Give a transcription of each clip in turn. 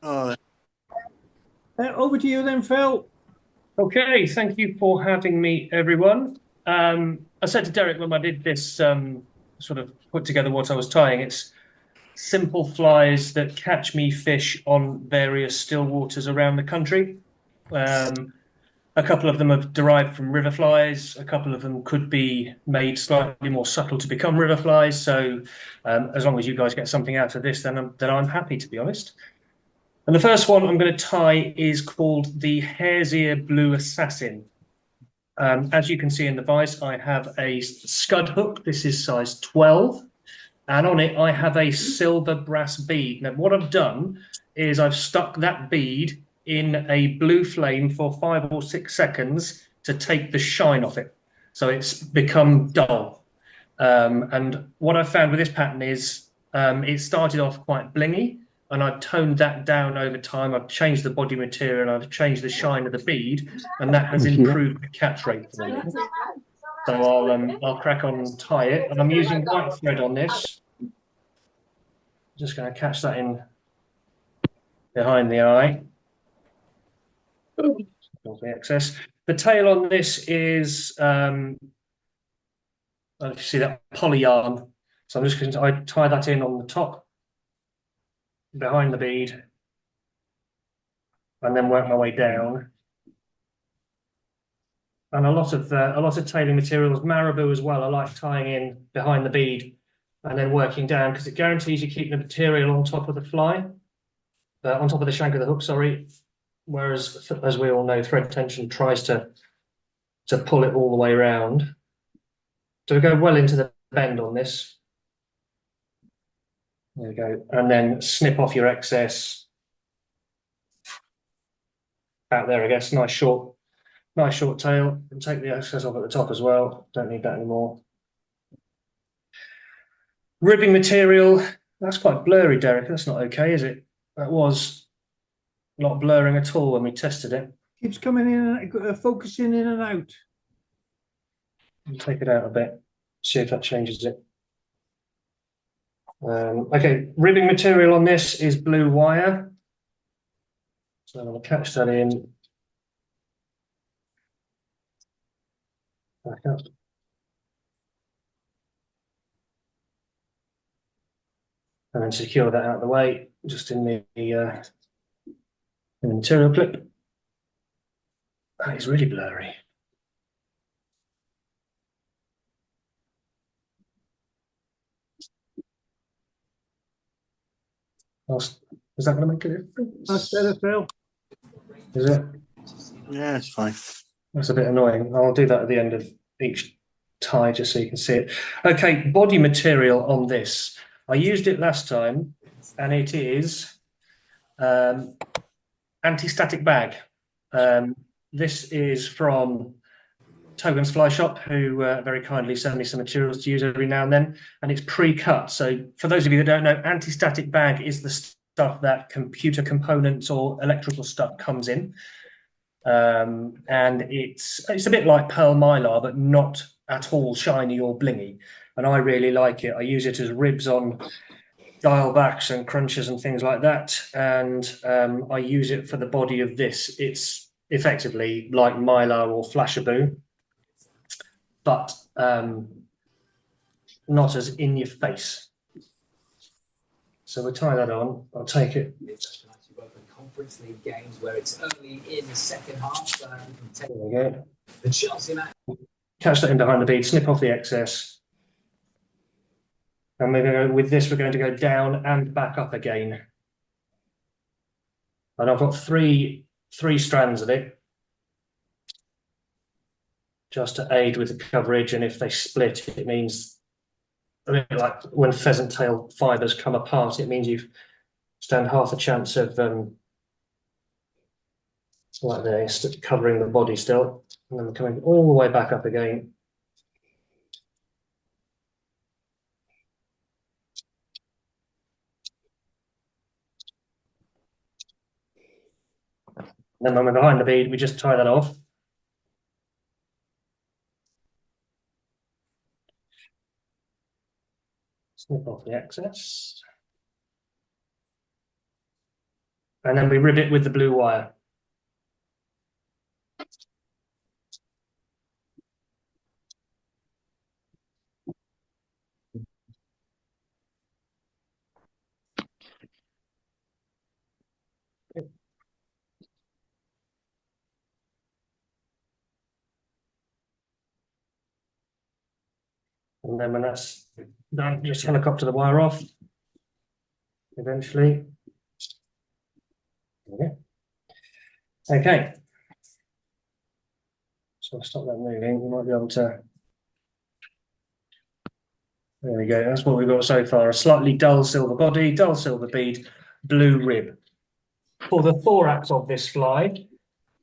Oh, Over to you then, Phil. Okay, thank you for having me, everyone. I said to Derek when I did this sort of put together what I was tying, it's simple flies that catch me fish on various still waters around the country. Um, a couple of them are derived from river flies. A couple of them could be made slightly more subtle to become river flies. So, as long as you guys get something out of this, then I'm happy, to be honest. And the first one I'm going to tie is called the Hare's Ear Blue Assassin. As you can see in the vise, I have a scud hook. This is size 12. And on it, I have a silver brass bead. Now, what I've done is I've stuck that bead in a blue flame for 5 or 6 seconds to take the shine off it. So it's become dull. And what I found with this pattern is it started off quite blingy, and I've toned that down over time. I've changed the body material, and I've changed the shine of the bead, and that has Yeah. improved the catch rate for me. So I'll crack on and tie it, and I'm using white thread on this. Just going to catch that in behind the eye. The excess. The tail on this is if you see that poly yarn. So I'm just going to tie that in on the top behind the bead, and then work my way down. And a lot of tailing materials, marabou as well. I like tying in behind the bead and then working down because it guarantees you keep the material on top of the fly, on top of the shank of the hook. Sorry. Whereas, as we all know, thread tension tries to pull it all the way around. So we go well into the bend on this. There we go, and then snip off your excess out there. I guess nice short tail, and take the excess off at the top as well. Don't need that anymore. Ribbing material, that's quite blurry, Derek. That's not okay, is it? That was not blurring at all when we tested it. Keeps coming in and focusing in and out. Take it out a bit, see if that changes it. Okay, ribbing material on this is blue wire. So I'm going to catch that in. Back up. And then secure that out of the way, just in the material clip. That is really blurry. Is that going to make a difference? That's better, Phil. Is it? yeah, it's fine. That's a bit annoying. I'll do that at the end of each tie just so you can see it. Okay, body material on this. I used it last time, and it is anti-static bag. This is from Togan's Fly Shop, who very kindly send me some materials to use every now and then, and it's pre-cut. So for those of you that don't know, anti-static bag is the stuff that computer components or electrical stuff comes in. And it's a bit like pearl mylar, but not at all shiny or blingy. And I really like it. I use it as ribs on Diawl Bachs and crunchers and things like that. And I use it for the body of this. It's effectively like mylar or flashaboo, but not as in your face. So we'll tie that on. I'll take it. Conference League games where it's early in the second half. There we go. The Chelsea match. Catch that in behind the bead, snip off the excess. And we're going to, with this, we're going to go down and back up again. And I've got three strands of it, just to aid with the coverage. And if they split, it means a bit like when pheasant tail fibers come apart, it means you stand half a chance of like this, covering the body still, and then coming all the way back up again. And then when we're behind the bead, we just tie that off. Snip off the excess. And then we rib it with the blue wire. And then when that's done, just helicopter the wire off. Eventually. Okay. So I'll stop that moving. You might be able to. There we go. That's what we've got so far. A slightly dull silver body, dull silver bead, blue rib. For the thorax of this fly,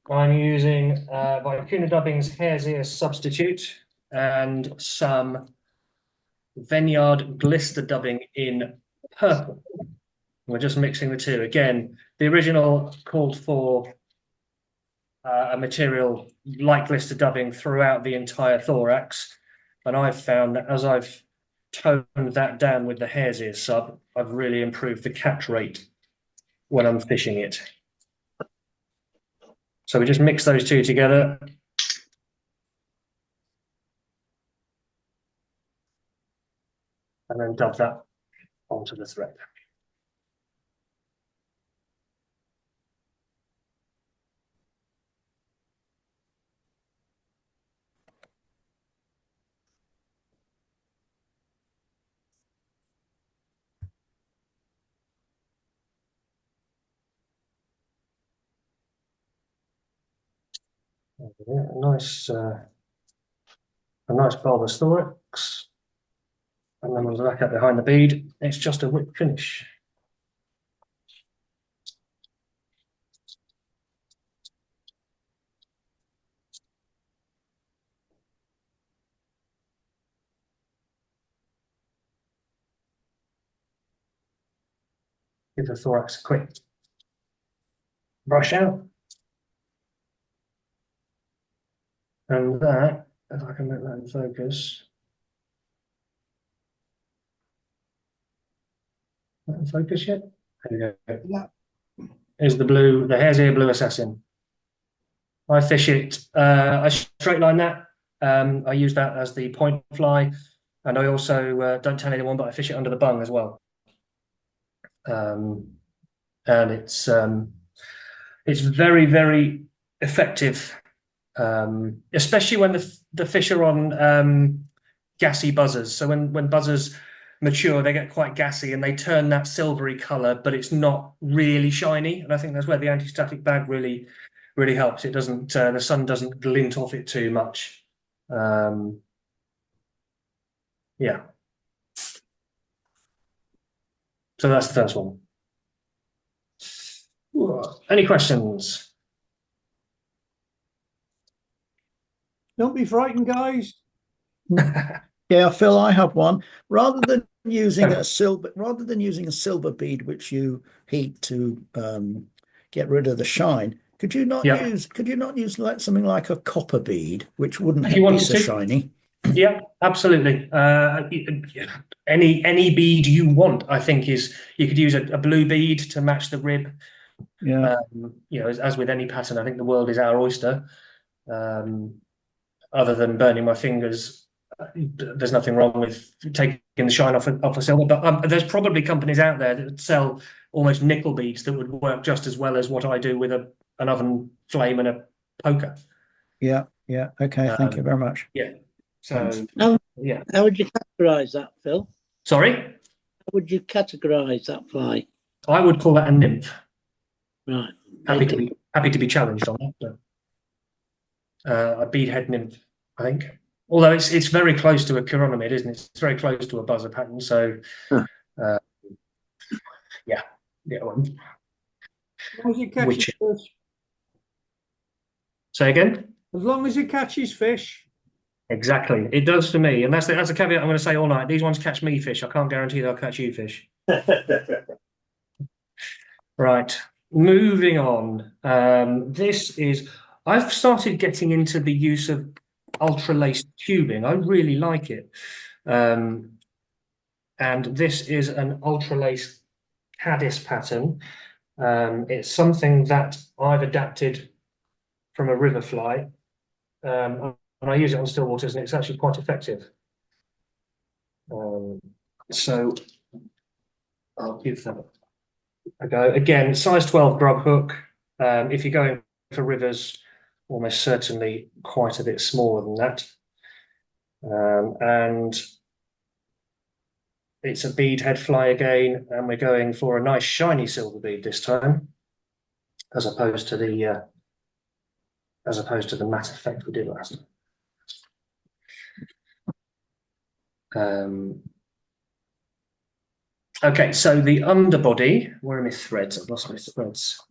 I'm using Vicuna Dubbing's Hare's Ear substitute and some Vineyard Glister Dubbing in purple. We're just mixing the two. Again, the original called for a material like Glister Dubbing throughout the entire thorax. And I've found that as I've toned that down with the Hare's Ear sub, I've really improved the catch rate when I'm fishing it. So we just mix those two together. And then dub that onto the thread. Yeah, a nice bulbous thorax. And then we'll back up behind the bead. It's just a whip finish. Give the thorax a quick brush out. And that, if I can make that in focus. Not in focus yet? There we go. Yeah. Is the blue, the Hare's Ear Blue Assassin. I fish it, I straight line that. I use that as the point fly. And I also don't tell anyone, but I fish it under the bung as well. And it's very, very effective. Especially when the fish are on gassy buzzers. So when buzzers mature, they get quite gassy and they turn that silvery color, but it's not really shiny. And I think that's where the anti-static bag really helps. It doesn't, the sun doesn't glint off it too much. Yeah. So that's the first one. Any questions? Don't be frightened, guys. Yeah, Phil, I have one. Rather than using a silver bead which you heat to get rid of the shine, could you not use like something like a copper bead which wouldn't be so shiny? Yeah, absolutely. Any bead you want, I think, is you could use a blue bead to match the rib. Yeah. You know, as with any pattern, I think the world is our oyster. Other than burning my fingers, there's nothing wrong with taking the shine off a silver. But there's probably companies out there that sell almost nickel beads that would work just as well as what I do with an oven flame and a poker. Yeah. Yeah. Okay. Thank you very much. Yeah. So yeah. How would you categorize that, Phil? Sorry? How would you categorize that fly? I would call that a nymph. Right. Happy to be challenged on that. But a beadhead nymph, I think. Although it's very close to a Cherenomid, isn't it? It's very close to a buzzer pattern. So, yeah. As long as it catches fish. Say again? As long as it catches fish. Exactly. It does for me. And that's a caveat I'm going to say all night. These ones catch me fish. I can't guarantee they'll catch you fish. Right. Moving on. I've started getting into the use of ultralace tubing. I really like it. And this is an ultralace Caddis pattern. It's something that I've adapted from a river fly, and I use it on still waters, and it's actually quite effective. So I'll give that a go. Again, size 12 grub hook. If you're going for rivers, almost certainly quite a bit smaller than that. And it's a bead head fly again, and we're going for a nice shiny silver bead this time, as opposed to the matte effect we did last time. Okay, so the underbody, where are my threads? I've lost my threads.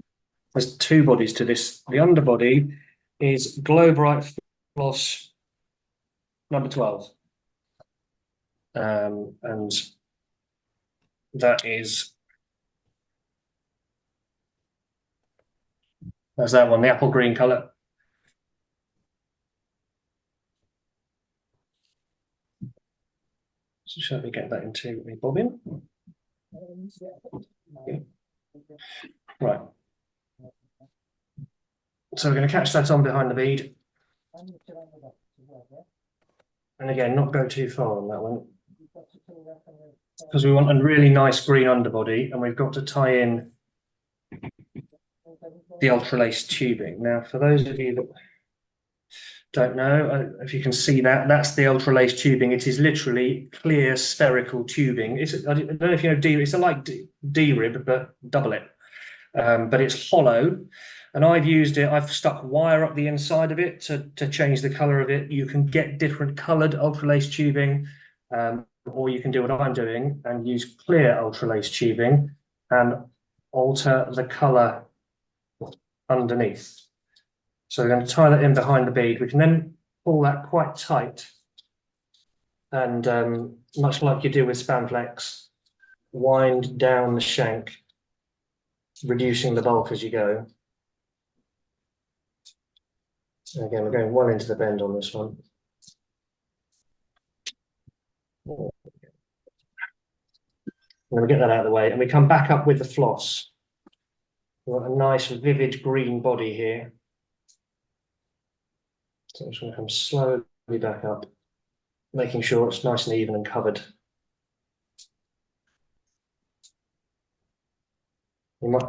There's two bodies to this. The underbody is Glow Bright Floss number 12. And that is, that's that one, the apple green colour. So shall we get that into the bobbin? Okay. Right. So we're going to catch that on behind the bead. And again, not go too far on that one, because we want a really nice green underbody, and we've got to tie in the ultralace tubing. Now, for those of you that don't know, if you can see that, that's the ultralace tubing. It is literally clear spherical tubing. I don't know if you know it's like D-rib, but double it. But it's hollow, and I've used it. I've stuck wire up the inside of it to change the color of it. You can get different colored ultralace tubing, or you can do what I'm doing and use clear ultralace tubing and alter the color underneath. So we're going to tie that in behind the bead. We can then pull that quite tight, and much like you do with Spanflex, wind down the shank, reducing the bulk as you go. And again, we're going well into the bend on this one. And then we get that out of the way, and we come back up with the floss. We've got a nice vivid green body here. So I'm just going to come slowly back up, making sure it's nice and even and covered. You might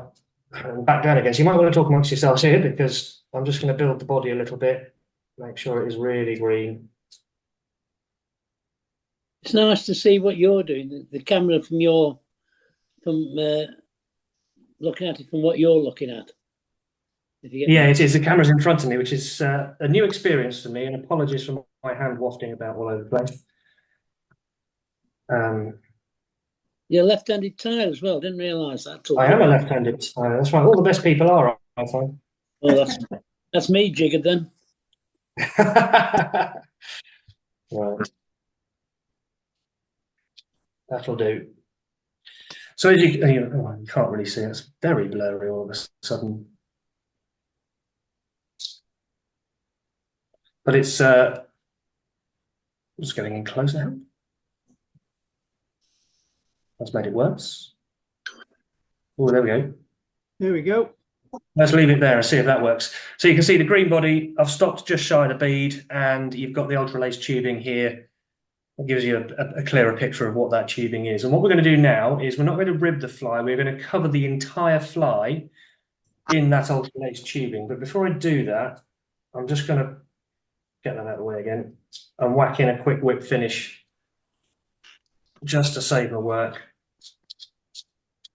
back down again. So you might want to talk amongst yourselves here, because I'm just going to build the body a little bit, make sure it is really green. It's nice to see what you're doing. The camera from looking at it from what you're looking at. Yeah, it is. The camera's in front of me, which is a new experience for me, and apologies for my hand wafting about all over the place. You're left-handed tile as well. Didn't realise that. I am a left-handed tile. That's right. All the best people are, I find. Oh, that's me jiggered then. Right. That'll do. So as you can't really see, it's very blurry all of a sudden. But it's just getting in close now. That's made it worse. Oh, there we go. There we go. Let's leave it there and see if that works. So you can see the green body. I've stopped just shy of the bead, and you've got the ultralace tubing here. It gives you a clearer picture of what that tubing is. And what we're going to do now is we're not going to rib the fly. We're going to cover the entire fly in that ultralace tubing. But before I do that, I'm just going to get that out of the way again and whack in a quick whip finish just to save my work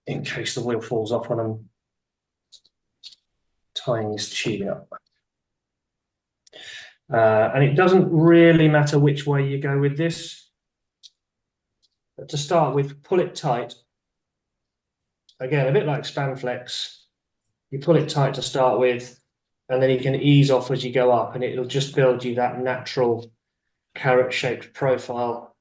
in case the wheel falls off when I'm tying this tubing up. And it doesn't really matter which way you go with this. But to start with, pull it tight. Again, a bit like Spanflex. You pull it tight to start with, and then you can ease off as you go up, and it'll just build you that natural carrot-shaped profile.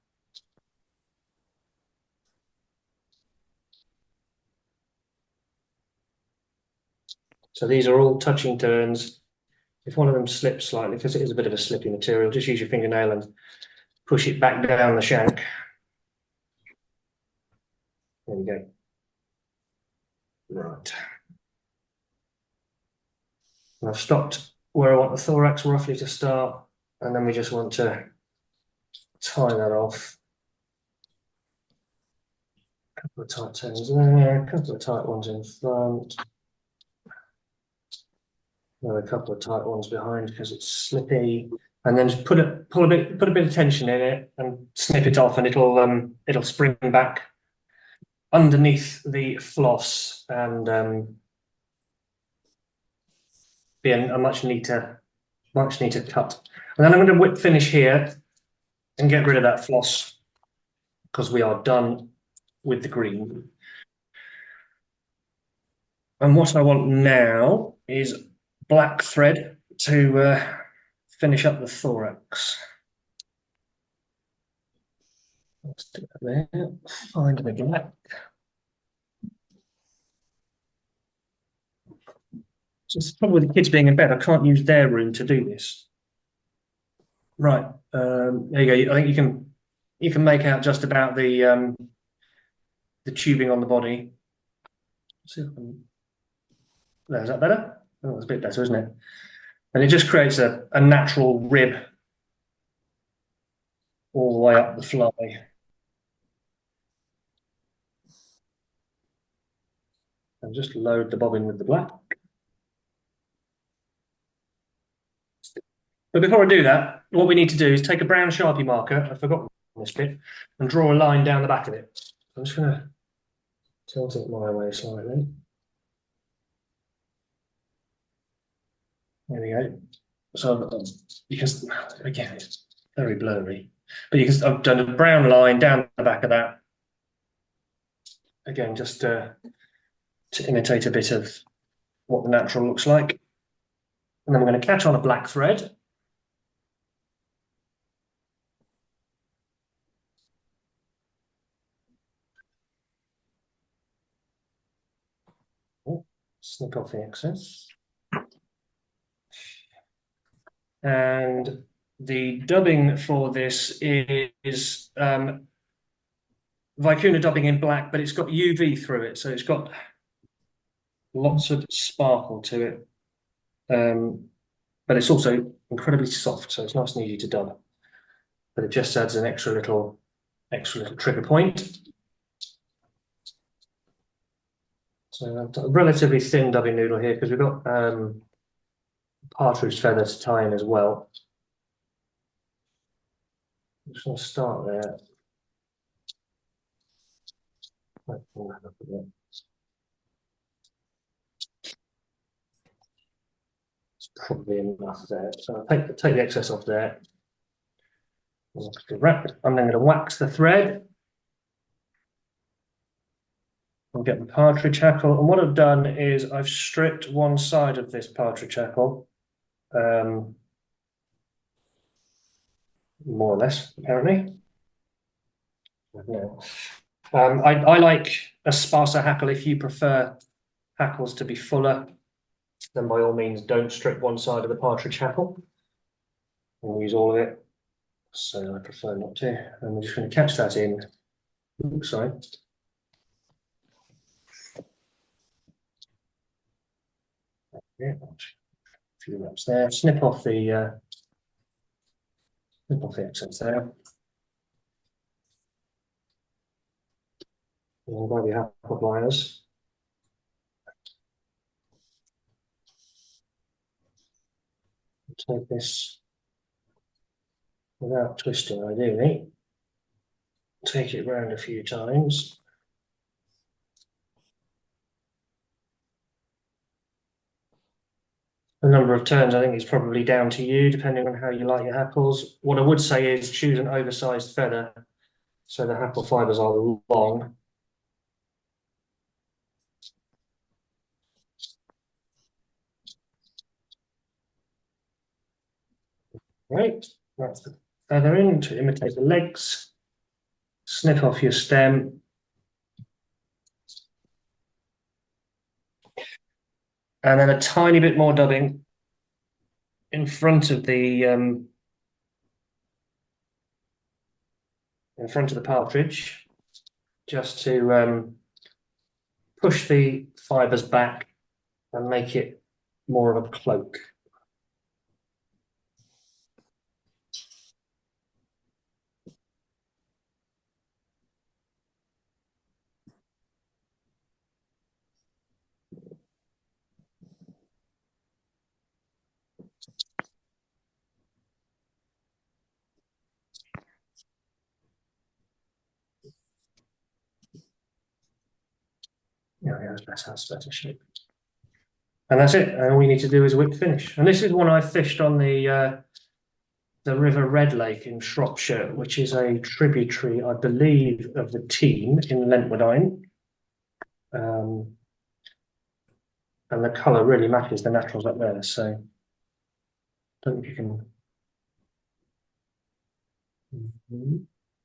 So these are all touching turns. If one of them slips slightly, because it is a bit of a slippy material, just use your fingernail and push it back down the shank. There we go. Right. And I've stopped where I want the thorax roughly to start, and then we just want to tie that off. A couple of tight turns there, a couple of tight ones in front. There are a couple of tight ones behind because it's slippy, and then just put a bit of tension in it and snip it off, and it'll spring back underneath the floss and be a much neater cut. And then I'm going to whip finish here and get rid of that floss because we are done with the green. And what I want now is black thread to finish up the thorax. Let's do that there. Find the black. Just probably with the kids being in bed, I can't use their room to do this. Right, there you go. I think you can make out just about the tubing on the body. Let's see if I can... There, is that better? Oh, that's a bit better, isn't it? And it just creates a natural rib all the way up the fly. And just load the bobbin with the black. But before I do that, what we need to do is take a brown Sharpie marker, I forgot this bit, and draw a line down the back of it. I'm just going to tilt it my way slightly. There we go. So because again it's very blurry, but I've done a brown line down the back of that. Again, just to imitate a bit of what the natural looks like. And then we're going to catch on a black thread. Oh, snip off the excess. And the dubbing for this is Vicuna dubbing in black, but it's got UV through it, so it's got lots of sparkle to it. But it's also incredibly soft, so it's nice and easy to dub. But it just adds an extra little trigger point. So I've got a relatively thin dubbing noodle here because we've got partridge feather to tie in as well. I'm just going to start there. It's probably enough there. So I'll take the excess off there. I'm then going to wax the thread. I'll get the partridge hackle. And what I've done is I've stripped one side of this partridge hackle. More or less, apparently. Yeah. I like a sparser hackle. If you prefer hackles to be fuller, then by all means don't strip one side of the partridge hackle and use all of it. So I prefer not to. And we're just going to catch that in. Oops, sorry. Yeah, a few wraps there. Snip off the excess there. And while we have pliers, take this without twisting, ideally. Take it round a few times. The number of turns, I think, is probably down to you, depending on how you like your hackles. What I would say is choose an oversized feather so the hackle fibers are long. Right, that's the feather in to imitate the legs. Snip off your stem. And then a tiny bit more dubbing in front of the partridge, just to push the fibers back and make it more of a cloak. Yeah, that's better shape. And that's it. And all you need to do is whip finish. And this is one I fished on the River Red Lake in Shropshire, which is a tributary, I believe, of the Team in Lentwardine. And the colour really matches the naturals up there. So I don't think you can.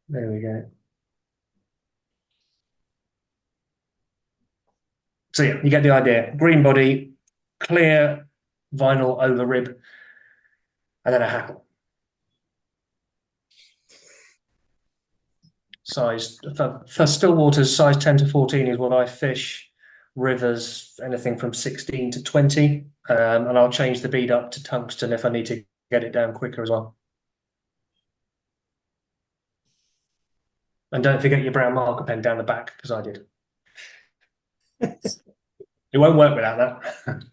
There we go. So yeah, you get the idea. Green body, clear vinyl over rib, and then a hackle. Size for still waters, size 10 to 14 is what I fish. Rivers, anything from 16 to 20. And I'll change the bead up to tungsten if I need to get it down quicker as well. And don't forget your brown marker pen down the back, because I did. It won't work without that.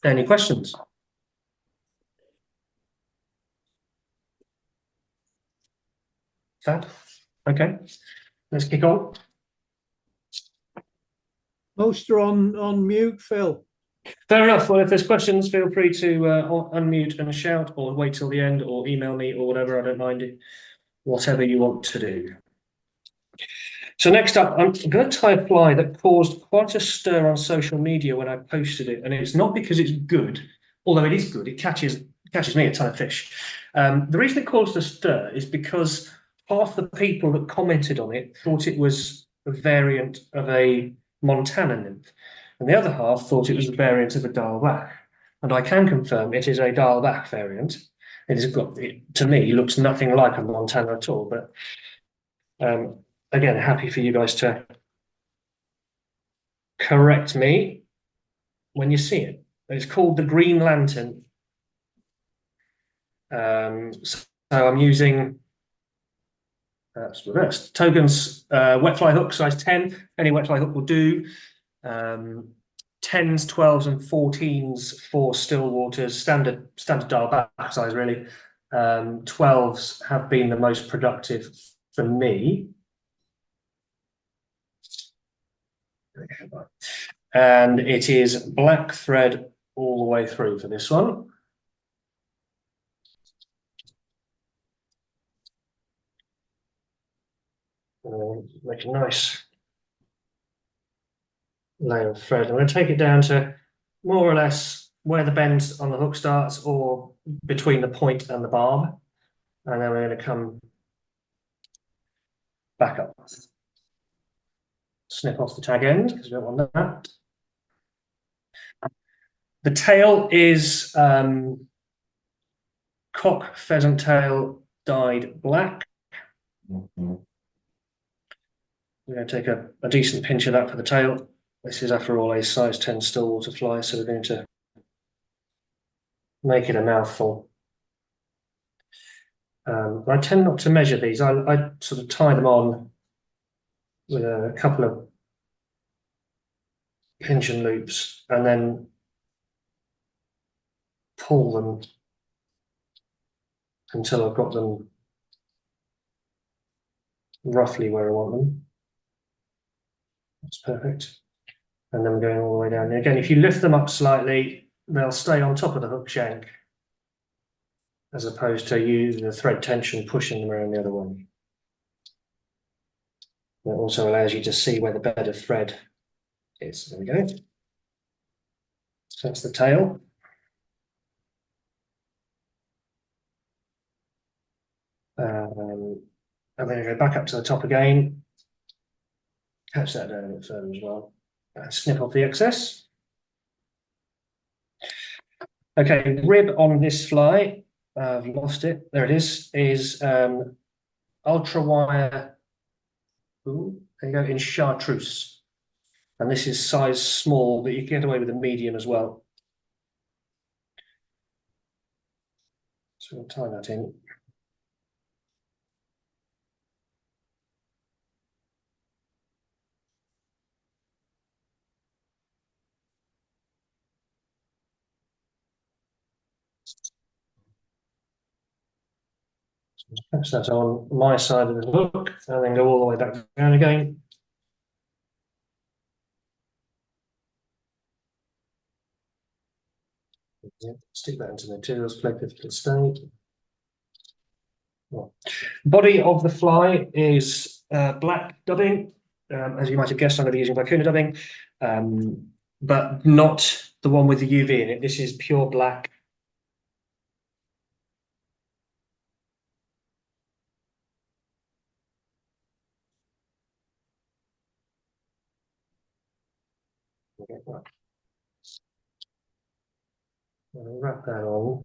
Any questions? Fab. Okay, let's kick on. Most are on mute, Phil. Fair enough. Well, if there's questions, feel free to unmute and shout, or wait till the end, or email me, or whatever. I don't mind it. Whatever you want to do. So next up, I'm going to tie a fly that caused quite a stir on social media when I posted it, and it's not because it's good, although it is good. It catches me a ton of fish. The reason it caused a stir is because half the people that commented on it thought it was a variant of a Montana nymph, and the other half thought it was a variant of a Diawl Bach. And I can confirm it is a Diawl Bach variant. It to me looks nothing like a Montana at all, but again, happy for you guys to correct me when you see it. It's called the Green Lantern. So I'm using reversed tokens, wet fly hook size 10. Any wet fly hook will do. 10s, 12s, and 14s for still waters. Standard Diawl Bach size really. 12s have been the most productive for me. And it is black thread all the way through for this one. Make a nice layer of thread. I'm going to take it down to more or less where the bend on the hook starts, or between the point and the barb, and then we're going to come back up. Snip off the tag end because we don't want that. The tail is cock pheasant tail dyed black. We're going to take a decent pinch of that for the tail. This is, after all, a size 10 still water fly, so we're going to make it a mouthful. I tend not to measure these. I sort of tie them on with a couple of pinch and loops, and then pull them until I've got them roughly where I want them. That's perfect. And then we're going all the way down. And again, if you lift them up slightly, they'll stay on top of the hook shank, as opposed to using the thread tension pushing them around the other one. It also allows you to see where the bed of thread is. There we go. So that's the tail. I'm going to go back up to the top again, catch that down a bit further as well, and snip off the excess. Okay, rib on this fly, I've lost it, there it is ultra wire, there you go, in chartreuse. And this is size small, but you can get away with a medium as well. So we'll tie that in. Catch that on my side of the hook and then go all the way back down again. Yeah, stick that into the materials, plate if it can stay. Well, body of the fly is black dubbing. As you might have guessed, I'm going to be using Vicuna dubbing, but not the one with the UV in it. This is pure black. Okay, right. I'll wrap that on.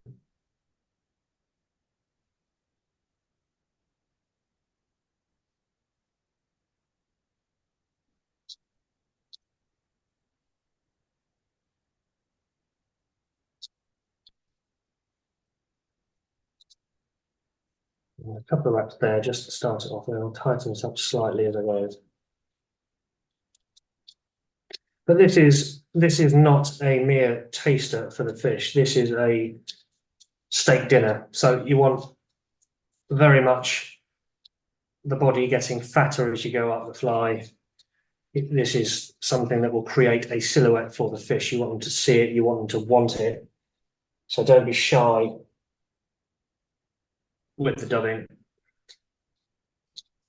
A couple of wraps there just to start it off, and I'll tighten this up slightly as I go. But this is not a mere taster for the fish. This is a steak dinner. So you want very much the body getting fatter as you go up the fly. This is something that will create a silhouette for the fish. You want them to see it, you want them to want it. So don't be shy with the dubbing.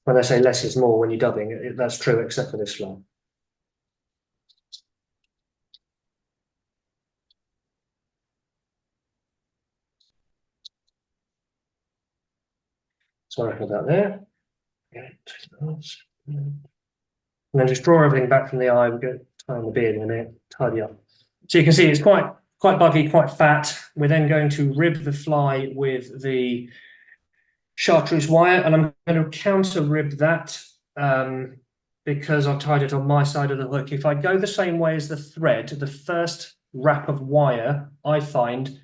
When I say less is more when you're dubbing, that's true except for this fly. So I reckon about there. And then just draw everything back from the eye. We'll go tie on the beard in a minute, tidy up. So you can see it's quite buggy, quite fat. We're then going to rib the fly with the chartreuse wire, and I'm going to counter rib that because I've tied it on my side of the hook. If I go the same way as the thread, the first wrap of wire, I find,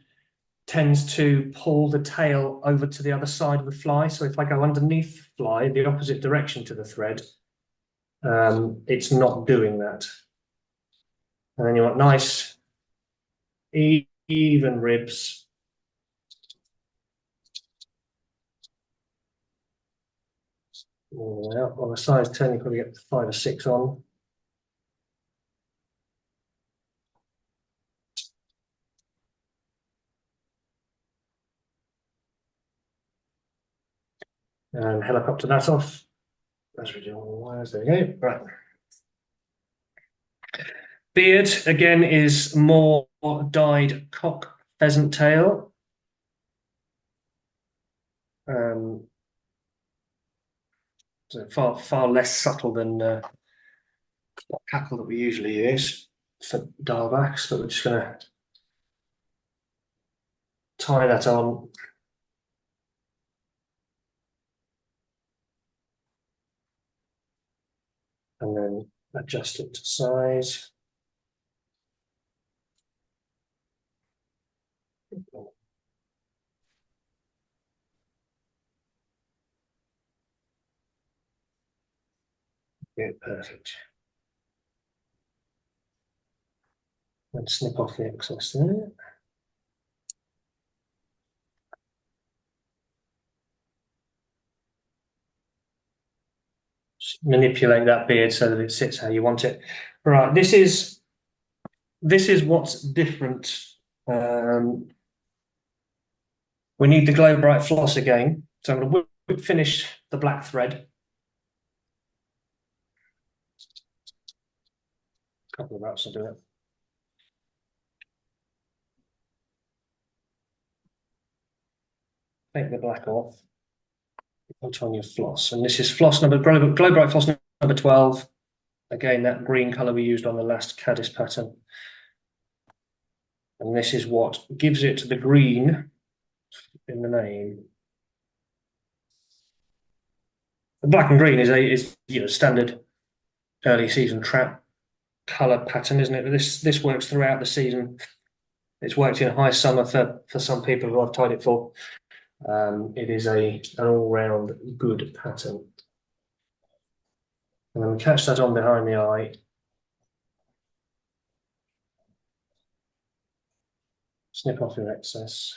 tends to pull the tail over to the other side of the fly. So if I go underneath the fly, the opposite direction to the thread, it's not doing that. And then you want nice, even ribs. All the way up. On a size 10, you probably get 5 or 6 on. And helicopter that off. As we do on the wires, there we go. Right. Beard, again, is more dyed cock pheasant tail. So far less subtle than cackle that we usually use for Diawl Bachs, but we're just going to tie that on. And then adjust it to size. Yeah, perfect. And snip off the excess there. Just manipulate that beard so that it sits how you want it. Right, this is what's different. We need the Glow Bright floss again. So I'm going to finish the black thread. A couple of wraps will do it. Take the black off. Put on your floss. And this is floss number, Glow Bright floss number 12. Again, that green colour we used on the last Caddis pattern. And this is what gives it the green in the name. The black and green is standard early season trap. colour pattern, isn't it? But this works throughout the season. It's worked in high summer for some people who I've tied it for. It is an all-round good pattern. And then we catch that on behind the eye. Snip off your excess.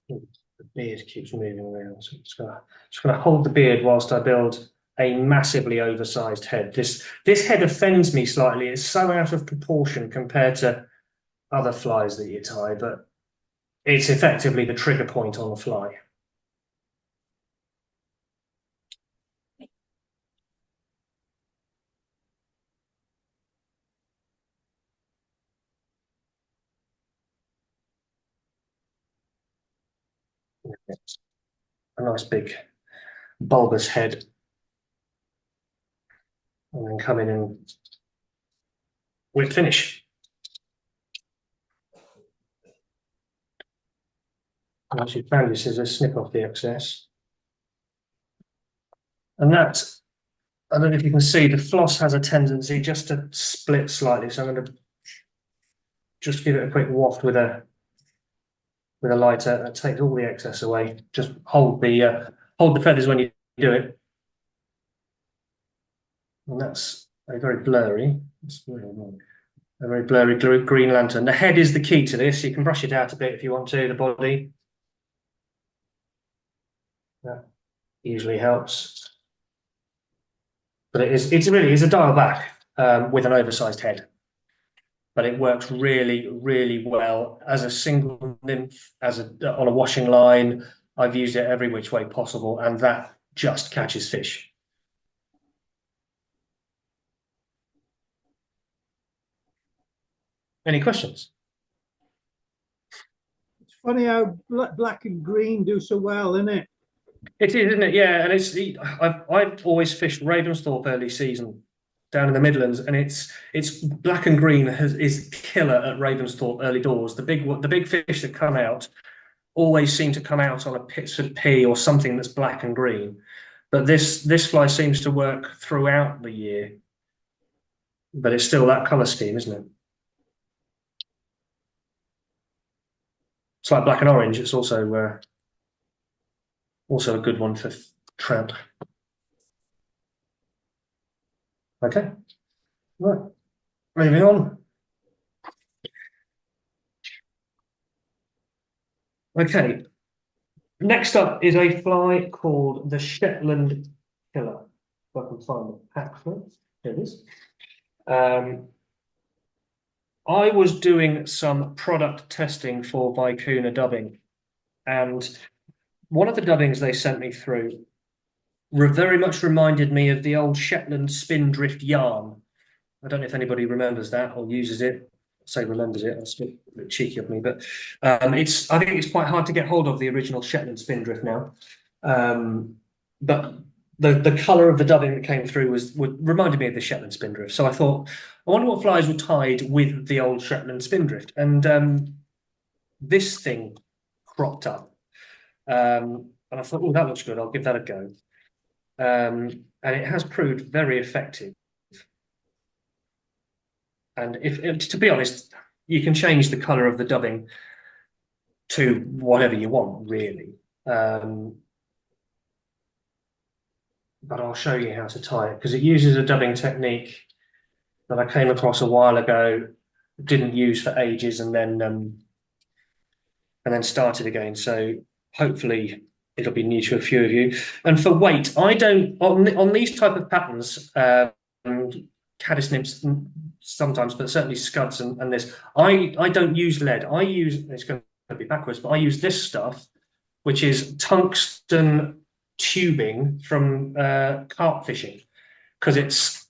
The beard keeps moving around, so just gonna hold the beard whilst I build a massively oversized head. This head offends me slightly. It's so out of proportion compared to other flies that you tie, but it's effectively the trigger point on the fly. A nice big bulbous head, and then come in and whip finish. Once you've found your scissors, snip off the excess. And that, I don't know if you can see, the floss has a tendency just to split slightly, so I'm going to just give it a quick waft with a lighter. That takes all the excess away. Just hold the feathers when you do it. And that's a very blurry, green lantern. The head is the key to this. You can brush it out a bit if you want to, the body. That usually helps. But it really is a Diawl Bach with an oversized head. But it works really, really well as a single nymph, on a washing line. I've used it every which way possible, and that just catches fish. Any questions? It's funny how black and green do so well, isn't it? It is, isn't it? Yeah, and I've always fished Ravensthorpe early season down in the Midlands, and it's black and green is killer at Ravensthorpe early doors. The big fish that come out always seem to come out on a Pittsford P or something that's black and green, but this fly seems to work throughout the year. But it's still that colour scheme, isn't it? It's like black and orange. It's also a good one for trout. Okay, right, moving on. Okay, next up is a fly called the Shetland Killer. If I can find the pack for it. Here it is. I was doing some product testing for Vicuna dubbing, and one of the dubbings they sent me through very much reminded me of the old Shetland spindrift yarn. I don't know if anybody remembers that or uses it. Say remembers it. That's a bit cheeky of me, but I think it's quite hard to get hold of the original Shetland spindrift now. But the colour of the dubbing that came through reminded me of the Shetland spindrift. So I thought, I wonder what flies were tied with the old Shetland spindrift, and this thing cropped up, and I thought, oh, that looks good. I'll give that a go. And it has proved very effective. And to be honest, you can change the colour of the dubbing to whatever you want, really. But I'll show you how to tie it, because it uses a dubbing technique that I came across a while ago, didn't use for ages, and then started again. So hopefully it'll be new to a few of you. And for weight, I don't on these type of patterns, Caddis nymphs sometimes, but certainly scuds and this, I don't use lead. It's going to be backwards, but I use this stuff, which is tungsten tubing from carp fishing, because it's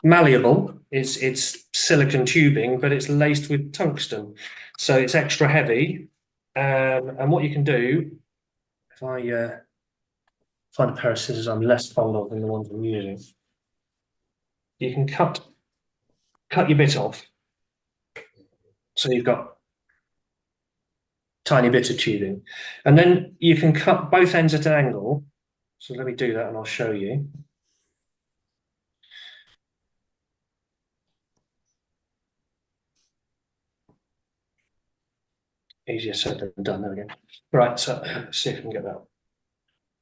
malleable. It's silicon tubing, but it's laced with tungsten, so it's extra heavy. And what you can do, if I find a pair of scissors I'm less fond of than the ones I'm using, you can cut your bit off, so you've got tiny bit of tubing, and then you can cut both ends at an angle So let me do that and I'll show you. Easier said than done. There we go. Right, so let's see if we can get that.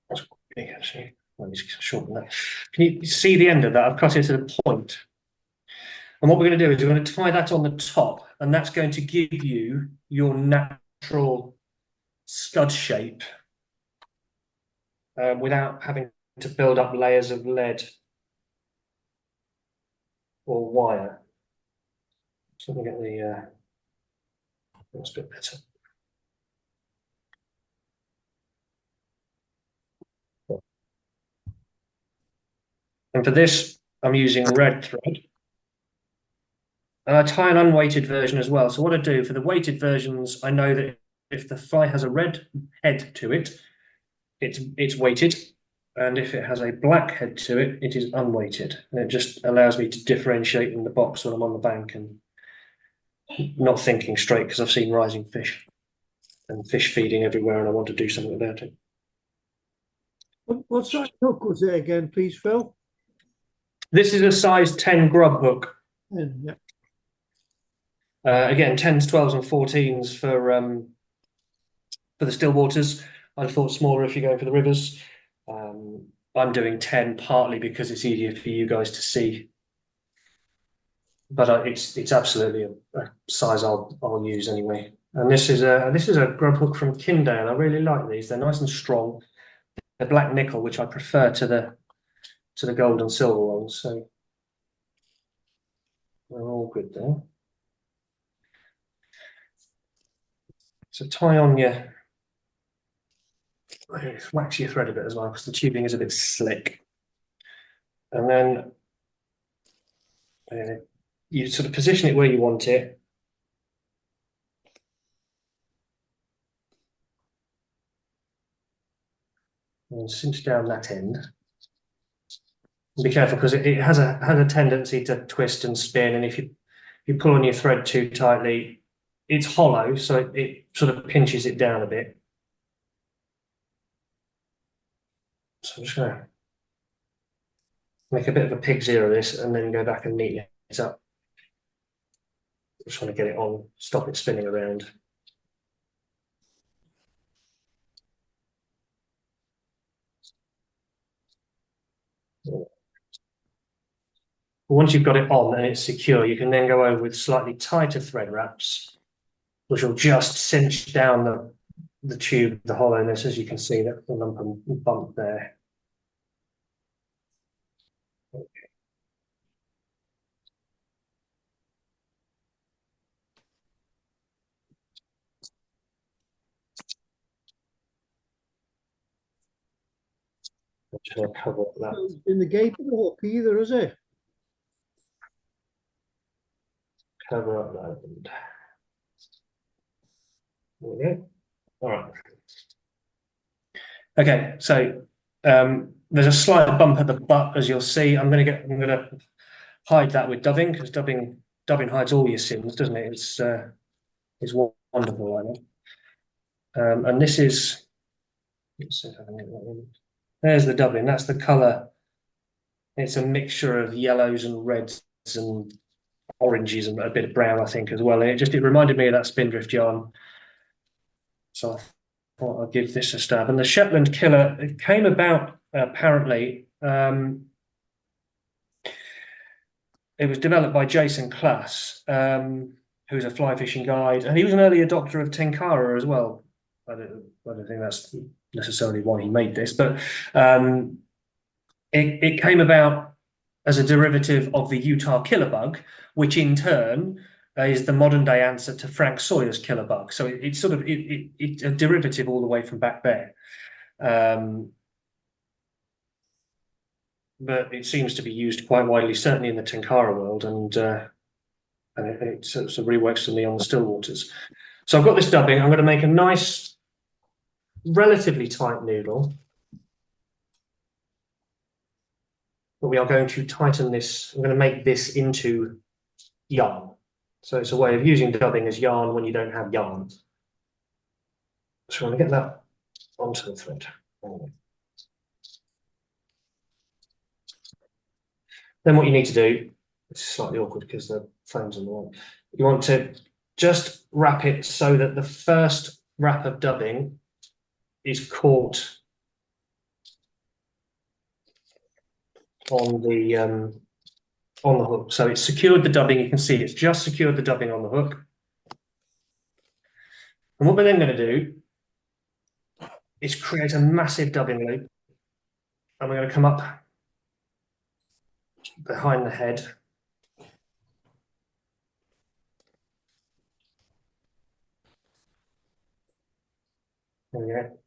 That's quite big actually. Let me just shorten that. Can you see the end of that? I've cut it to the point. And what we're going to do is we're going to tie that on the top, and that's going to give you your natural scud shape without having to build up layers of lead or wire. So let me get the that's a bit better. And for this, I'm using red thread. And I tie an unweighted version as well. So what I do for the weighted versions, I know that if the fly has a red head to it, it's weighted. And if it has a black head to it, it is unweighted. And it just allows me to differentiate in the box when I'm on the bank and not thinking straight, because I've seen rising fish and fish feeding everywhere and I want to do something about it. What size hook was it again, please, Phil? This is a size 10 grub hook. Yeah. Again, 10s, 12s and 14s for the still waters. I thought smaller if you're going for the rivers. I'm doing 10 partly because it's easier for you guys to see. But it's absolutely a size I'll use anyway. And this is a grub hook from Kindale. I really like these. They're nice and strong. They're black nickel, which I prefer to the gold and silver ones. So they're all good there. So tie on your, wax your thread a bit as well because the tubing is a bit slick. And then you sort of position it where you want it. And cinch down that end. And be careful because it has a tendency to twist and spin, and if you pull on your thread too tightly, it's hollow, so it sort of pinches it down a bit. So I'm just going to make a bit of a pig's ear of this and then go back and neaten it up. Just want to get it on, stop it spinning around. Once you've got it on and it's secure, you can then go over with slightly tighter thread wraps, which will just cinch down the tube, the hollowness, as you can see, that lump and bump there. Okay. I'm just going to cover up that. In the gape of the hook either, is it? Cover up that end. There we go. All right. Okay, so there's a slight bump at the butt, as you'll see. I'm going to hide that with dubbing because dubbing hides all your sins, doesn't it? It's wonderful, I know. And this is. Let's see if I can get that in. There's the dubbing. That's the colour. It's a mixture of yellows and reds and oranges and a bit of brown, I think, as well. And it reminded me of that spindrift yarn. So I thought I'd give this a stab. And the Shetland Killer, it came about apparently. It was developed by Jason Klaas, who's a fly fishing guide, and he was an early adopter of Tenkara as well. I don't think that's necessarily why he made this, but it came about as a derivative of the Utah killer bug, which in turn is the modern day answer to Frank Sawyer's killer bug. So it's sort of it's a derivative all the way from back there. But it seems to be used quite widely, certainly in the Tenkara world, and it sort of really works for me on the still waters. So I've got this dubbing. I'm going to make a nice, relatively tight noodle. But we are going to tighten this. I'm going to make this into yarn. So it's a way of using dubbing as yarn when you don't have yarn. So I'm going to get that onto the thread. Then what you need to do, it's slightly awkward because the phone's on the wall. You want to just wrap it so that the first wrap of dubbing is caught on the hook. So it's secured the dubbing. You can see it's just secured the dubbing on the hook. And what we're then going to do is create a massive dubbing loop. And we're going to come up behind the head. There we go.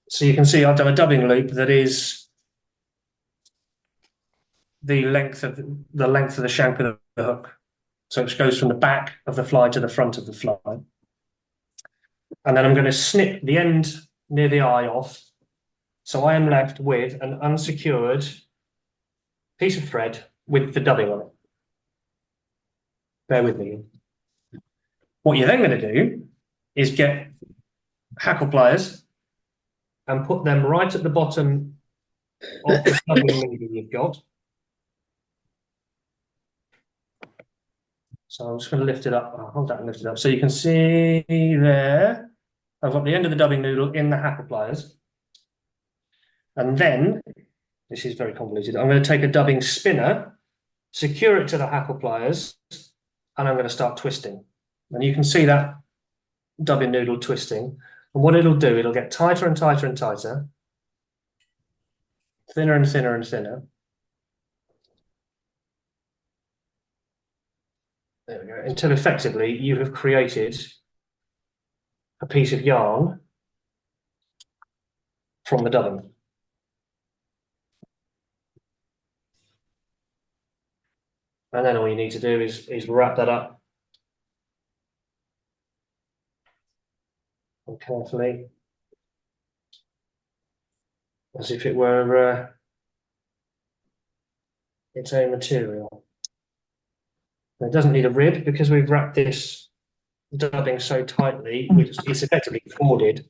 So you can see I've done a dubbing loop that is the length of the shank of the hook. So it goes from the back of the fly to the front of the fly. And then I'm going to snip the end near the eye off. So I am left with an unsecured piece of thread with the dubbing on it. Bear with me. What you're then going to do is get hackle pliers and put them right at the bottom of the dubbing needle you've got. So I'm just going to lift it up. I'll hold that and lift it up. So you can see there, I've got the end of the dubbing noodle in the hackle pliers. And then, this is very convoluted, I'm going to take a dubbing spinner, secure it to the hackle pliers, and I'm going to start twisting. And you can see that dubbing noodle twisting. And what it'll do, it'll get tighter and tighter and tighter, thinner and thinner and thinner. There we go. Until effectively you have created a piece of yarn from the dubbing. And then all you need to do is wrap that up and carefully, as if it were its own material. It doesn't need a rib because we've wrapped this dubbing so tightly, it's effectively corded,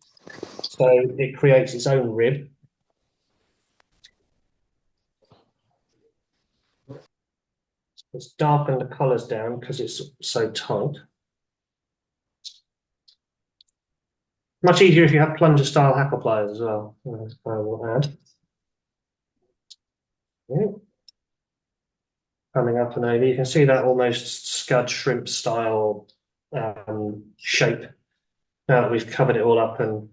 so it creates its own rib. Let's darken the colours down because it's so tight. Much easier if you have plunger style hackle pliers as well. I will add. Yeah. Coming up and over, you can see that almost scud shrimp style shape. Now that we've covered it all up and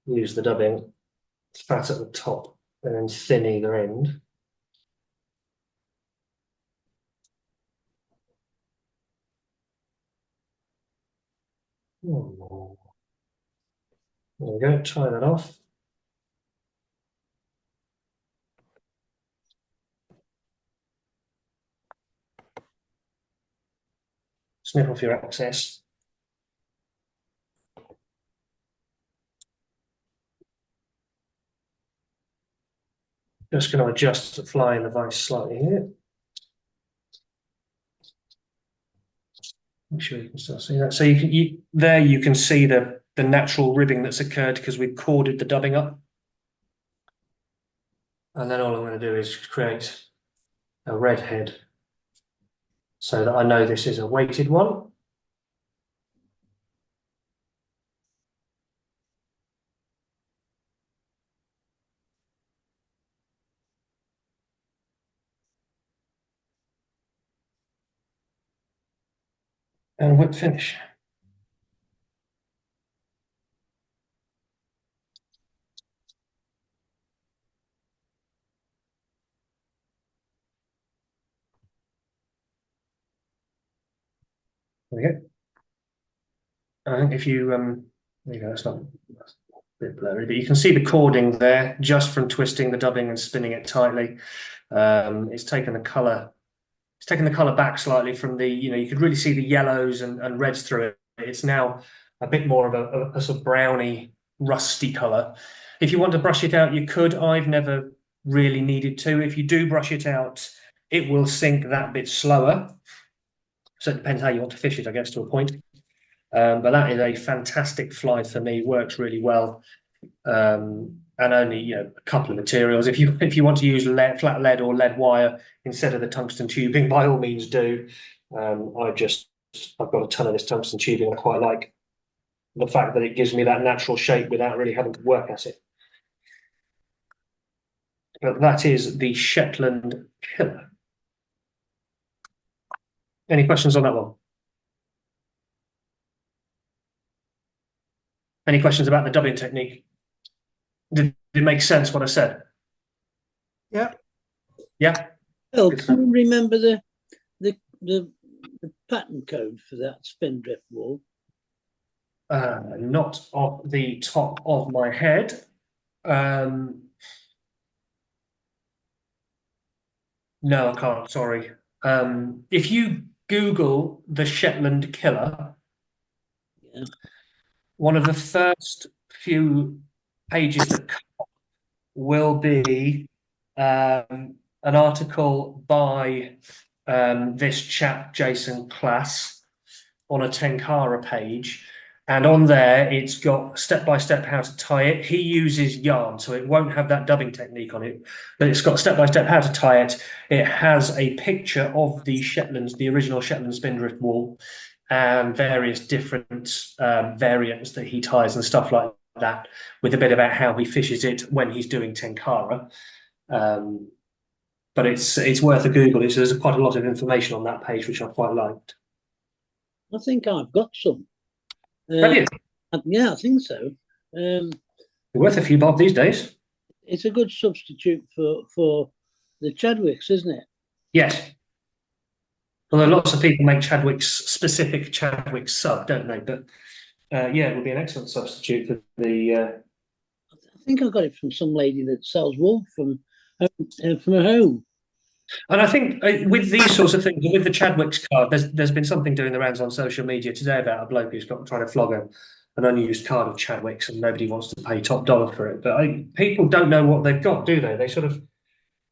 used the dubbing, it's fat at the top and then thin either end. Oh. There we go, tie that off. Snip off your excess. Just going to adjust the fly in the vise slightly here. Make sure you can still see that. So you can see the natural ribbing that's occurred because we've corded the dubbing up. And then all I'm going to do is create a red head so that I know this is a weighted one. And whip finish. There we go. I think if you there you go, that's a bit blurry, but you can see the cording there just from twisting the dubbing and spinning it tightly. It's taken the colour. It's taken the colour back slightly from the, you could really see the yellows and reds through it. It's now a bit more of a sort of browny, rusty colour. If you want to brush it out, you could. I've never really needed to. If you do brush it out, it will sink that bit slower. So it depends how you want to fish it, I guess, to a point. But that is a fantastic fly for me. Works really well. and only a couple of materials. If you want to use flat lead or lead wire instead of the tungsten tubing, by all means do. I've got a ton of this tungsten tubing. I quite like the fact that it gives me that natural shape without really having to work at it. But that is the Shetland Killer. Any questions on that one? Any questions about the dubbing technique? Did it make sense what I said? Yeah. Yeah. Phil, can you remember the pattern code for that spindrift wool? Not off the top of my head. No, I can't. Sorry. If you Google the Shetland Killer, Yeah. one of the first few pages that come up will be an article by this chap, Jason Klaas, on a Tenkara page. And on there, it's got step-by-step how to tie it. He uses yarn, so it won't have that dubbing technique on it, but it's got step-by-step how to tie it. It has a picture of the original Shetland spindrift wool, and various different variants that he ties and stuff like that, with a bit about how he fishes it when he's doing Tenkara. But it's worth a Google. There's quite a lot of information on that page, which I quite liked. I think I've got some. Have you? Yeah, I think so. Worth a few bob these days. It's a good substitute for the Chadwicks, isn't it? Yes. Although lots of people make specific Chadwicks sub, don't they? But yeah, it would be an excellent substitute for the. I think I got it from some lady that sells wool from her home. And I think with these sorts of things, with the Chadwicks card, there's been something doing the rounds on social media today about a bloke who's trying to flog an unused card of Chadwicks, and nobody wants to pay top dollar for it. But people don't know what they've got, do they? They sort of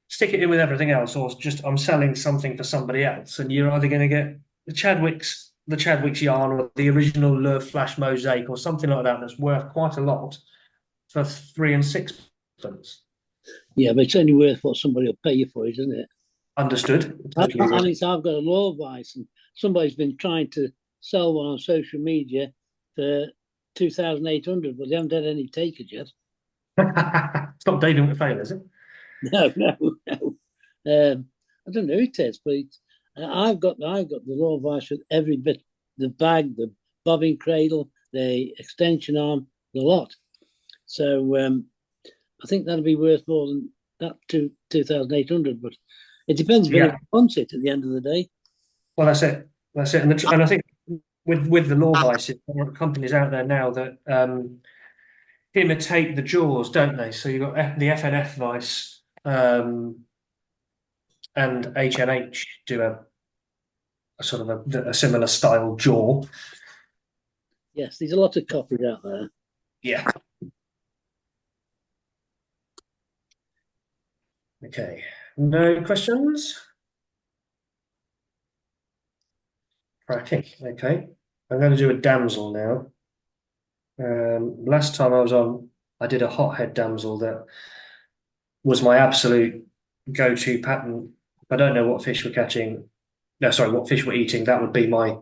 stick it in with everything else, or just I'm selling something for somebody else, and you're either going to get the Chadwicks yarn, or the original Le Flash mosaic, or something like that that's worth quite a lot for 3 and 6 pence. Yeah, but it's only worth what somebody will pay you for it, isn't it? Understood. I've got a law advice, and somebody's been trying to sell one on social media for 2,800, but they haven't had any takers yet. It's not David McPhail, is it? No. I don't know who it is, but I've got the law advice with every bit: the bag, the bobbin cradle, the extension arm, the lot. So I think that'll be worth more than that 2,800, but it depends if anyone wants it at the end of the day. Well, that's it. And I think with the law vices, there are companies out there now that imitate the jaws, don't they? So you've got the FNF vice and HNH do a sort of a similar style jaw. Yes, there's a lot of copies out there. Yeah. Okay. No questions? Cracking. Okay. I'm going to do a damsel now. Last time I was on, I did a hothead damsel that was my absolute go-to pattern. I don't know what fish we're catching. No, sorry, what fish we're eating. That would be my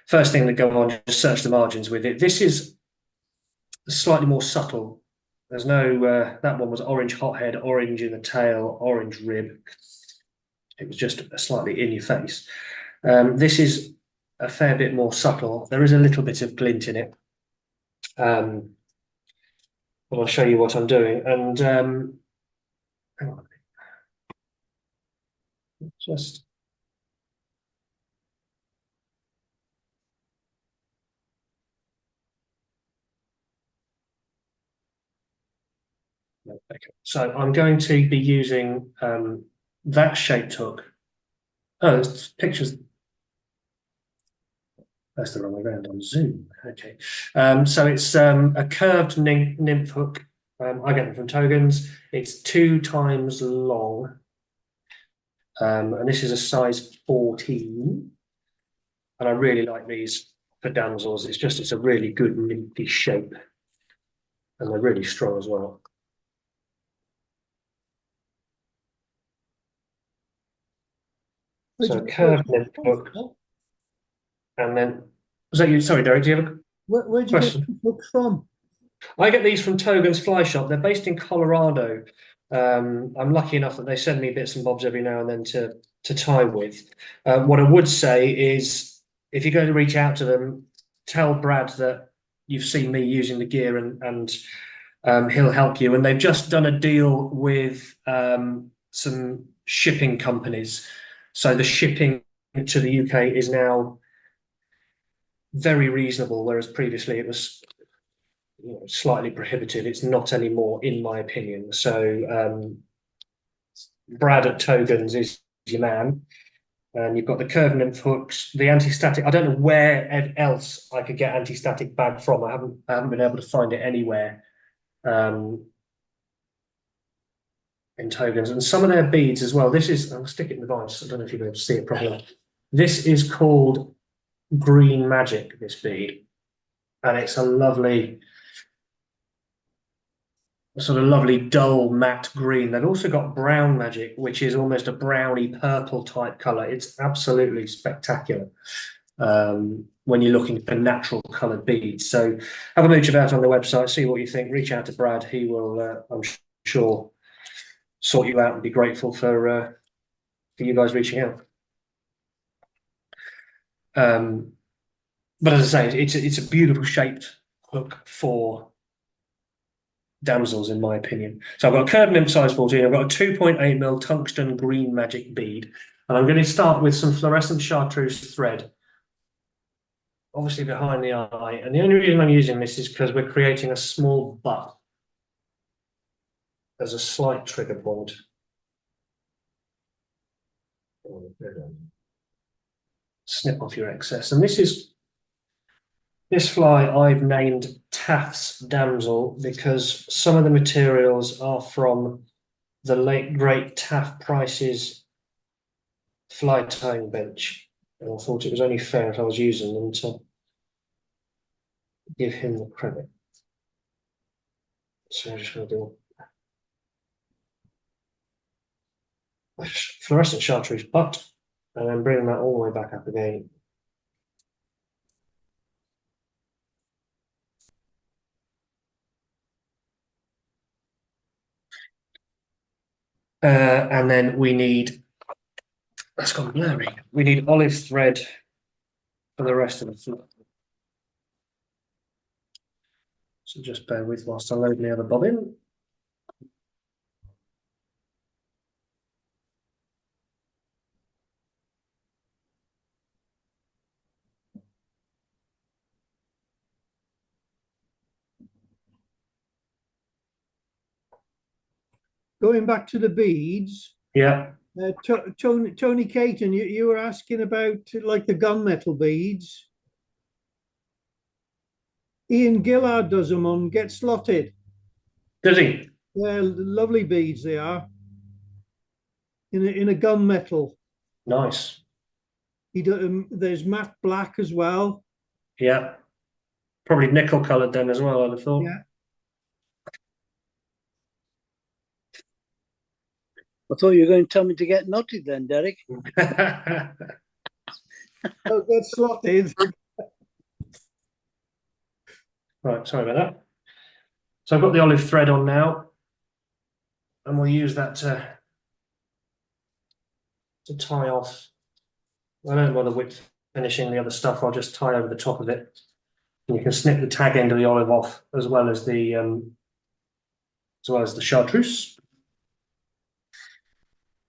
first thing that go on, just search the margins with it. This is slightly more subtle. There's no, that one was orange hothead, orange in the tail, orange rib. It was just slightly in your face. This is a fair bit more subtle. There is a little bit of glint in it. But I'll show you what I'm doing. And hang on. Just okay. So I'm going to be using that shaped hook. Oh, there's pictures. That's the wrong way around on Zoom. Okay. So it's a curved nymph hook. I get them from Togans. It's 2 times long. And this is a size 14. And I really like these for damsels. It's a really good nymphy shape. And they're really strong as well. So curved nymph hook. And then, was that you? Sorry, Derek, do you have a Where'd you get the books from? I get these from Togan's Fly Shop. They're based in Colorado. I'm lucky enough that they send me bits and bobs every now and then to tie with. What I would say is, if you're going to reach out to them, tell Brad that you've seen me using the gear, and he'll help you. And they've just done a deal with some shipping companies, so the shipping to the UK is now very reasonable, whereas previously it was slightly prohibitive. It's not anymore, in my opinion. So Brad at Togan's is your man. And you've got the curved nymph hooks, the anti-static. I don't know where else I could get anti-static bag from. I haven't been able to find it anywhere in Togan's. And some of their beads as well. This is, I'll stick it in the vise. I don't know if you'll be able to see it properly. This is called Green Magic, this bead. And it's a lovely, sort of lovely dull matte green. They've also got Brown Magic, which is almost a browny purple type color. It's absolutely spectacular when you're looking for natural colored beads. So have a mooch about on the website, see what you think, reach out to Brad. He will, I'm sure, sort you out and be grateful for you guys reaching out. But as I say, it's a beautiful shaped hook for damsels, in my opinion. So I've got a curved nymph size 14. I've got a 2.8mm tungsten green magic bead, and I'm going to start with some fluorescent chartreuse thread, obviously behind the eye. And the only reason I'm using this is because we're creating a small butt as a slight trigger point. Snip off your excess, and this fly I've named Taff's Damsel because some of the materials are from the late great Taff Price's fly tying bench, and I thought it was only fair if I was using them to give him the credit. So I'm just going to do a fluorescent chartreuse butt, and then bring that all the way back up again. And then we need, that's gone blurry, we need olive thread for the rest of the fly. So just bear with whilst I load the other bobbin. Going back to the beads. Yeah. Tony Caton, you were asking about like the gunmetal beads. Ian Gillard does them on Get Slotted. Does he? They're lovely beads, they are. In a gunmetal. Nice. There's matte black as well. Yeah. Probably nickel coloured then as well, I'd have thought. Yeah. I thought you were going to tell me to get knotted then, Derek. Oh, Get Slotted. Right, sorry about that. So I've got the olive thread on now, and we'll use that to tie off. I don't bother with finishing the other stuff. I'll just tie over the top of it. And you can snip the tag end of the olive off as well as the chartreuse.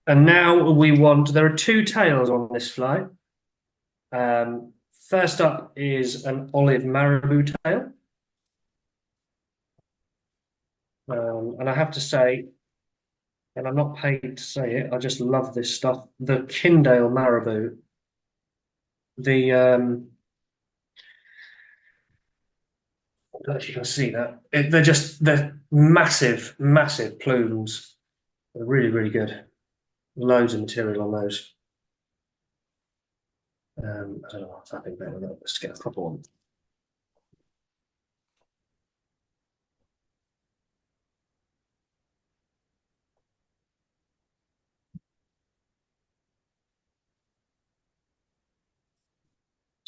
And now we want, there are two tails on this fly. First up is an olive marabou tail. And I have to say, and I'm not paid to say it, I just love this stuff. The Kindale marabou, I don't know if you can see that. They're massive, massive plumes. They're really, really good. Loads of material on those. I don't know if that'd be better. Let's get a proper one.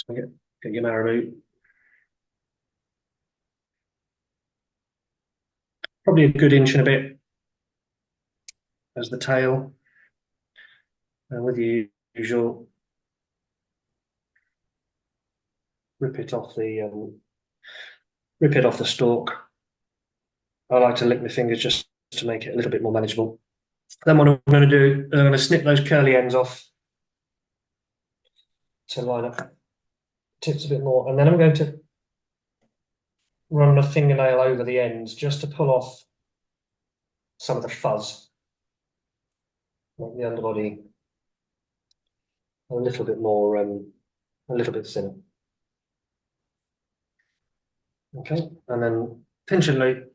Get your marabou. Probably a good inch and a bit as the tail. And with the usual, rip it off the stalk. I like to lick my fingers just to make it a little bit more manageable. Then what I'm going to do, I'm going to snip those curly ends off to line up tips a bit more, and then I'm going to run my fingernail over the ends just to pull off some of the fuzz, make the underbody a little bit more, a little bit thinner. Okay, and then pinch and loop,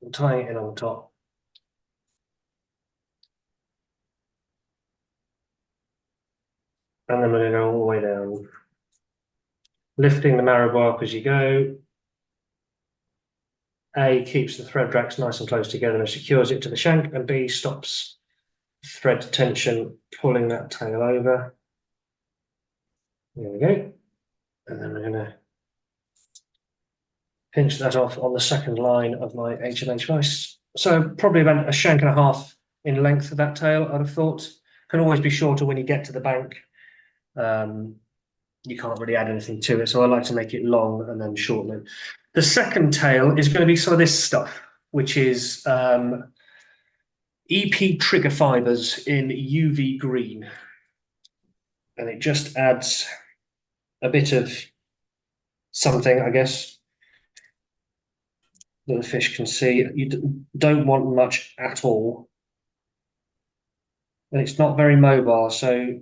and tying it in on the top. And then we're going to go all the way down, lifting the marabou up as you go. A keeps the thread racks nice and close together and secures it to the shank, and B stops thread tension, pulling that tail over. There we go. And then we're going to pinch that off on the second line of my H&H vise. So probably about a shank and a half in length of that tail, I'd have thought. Can always be shorter when you get to the bank. You can't really add anything to it, so I like to make it long and then shorten it. The second tail is going to be some of this stuff, which is EP trigger fibers in UV green. And it just adds a bit of something, I guess, that the fish can see. You don't want much at all. And it's not very mobile, so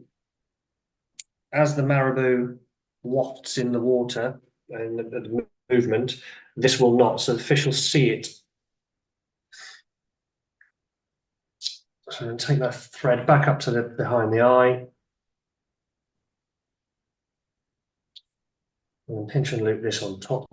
as the marabou wafts in the water and the movement, this will not, so the fish will see it. So then take that thread back up to the behind the eye. And pinch and loop this on top.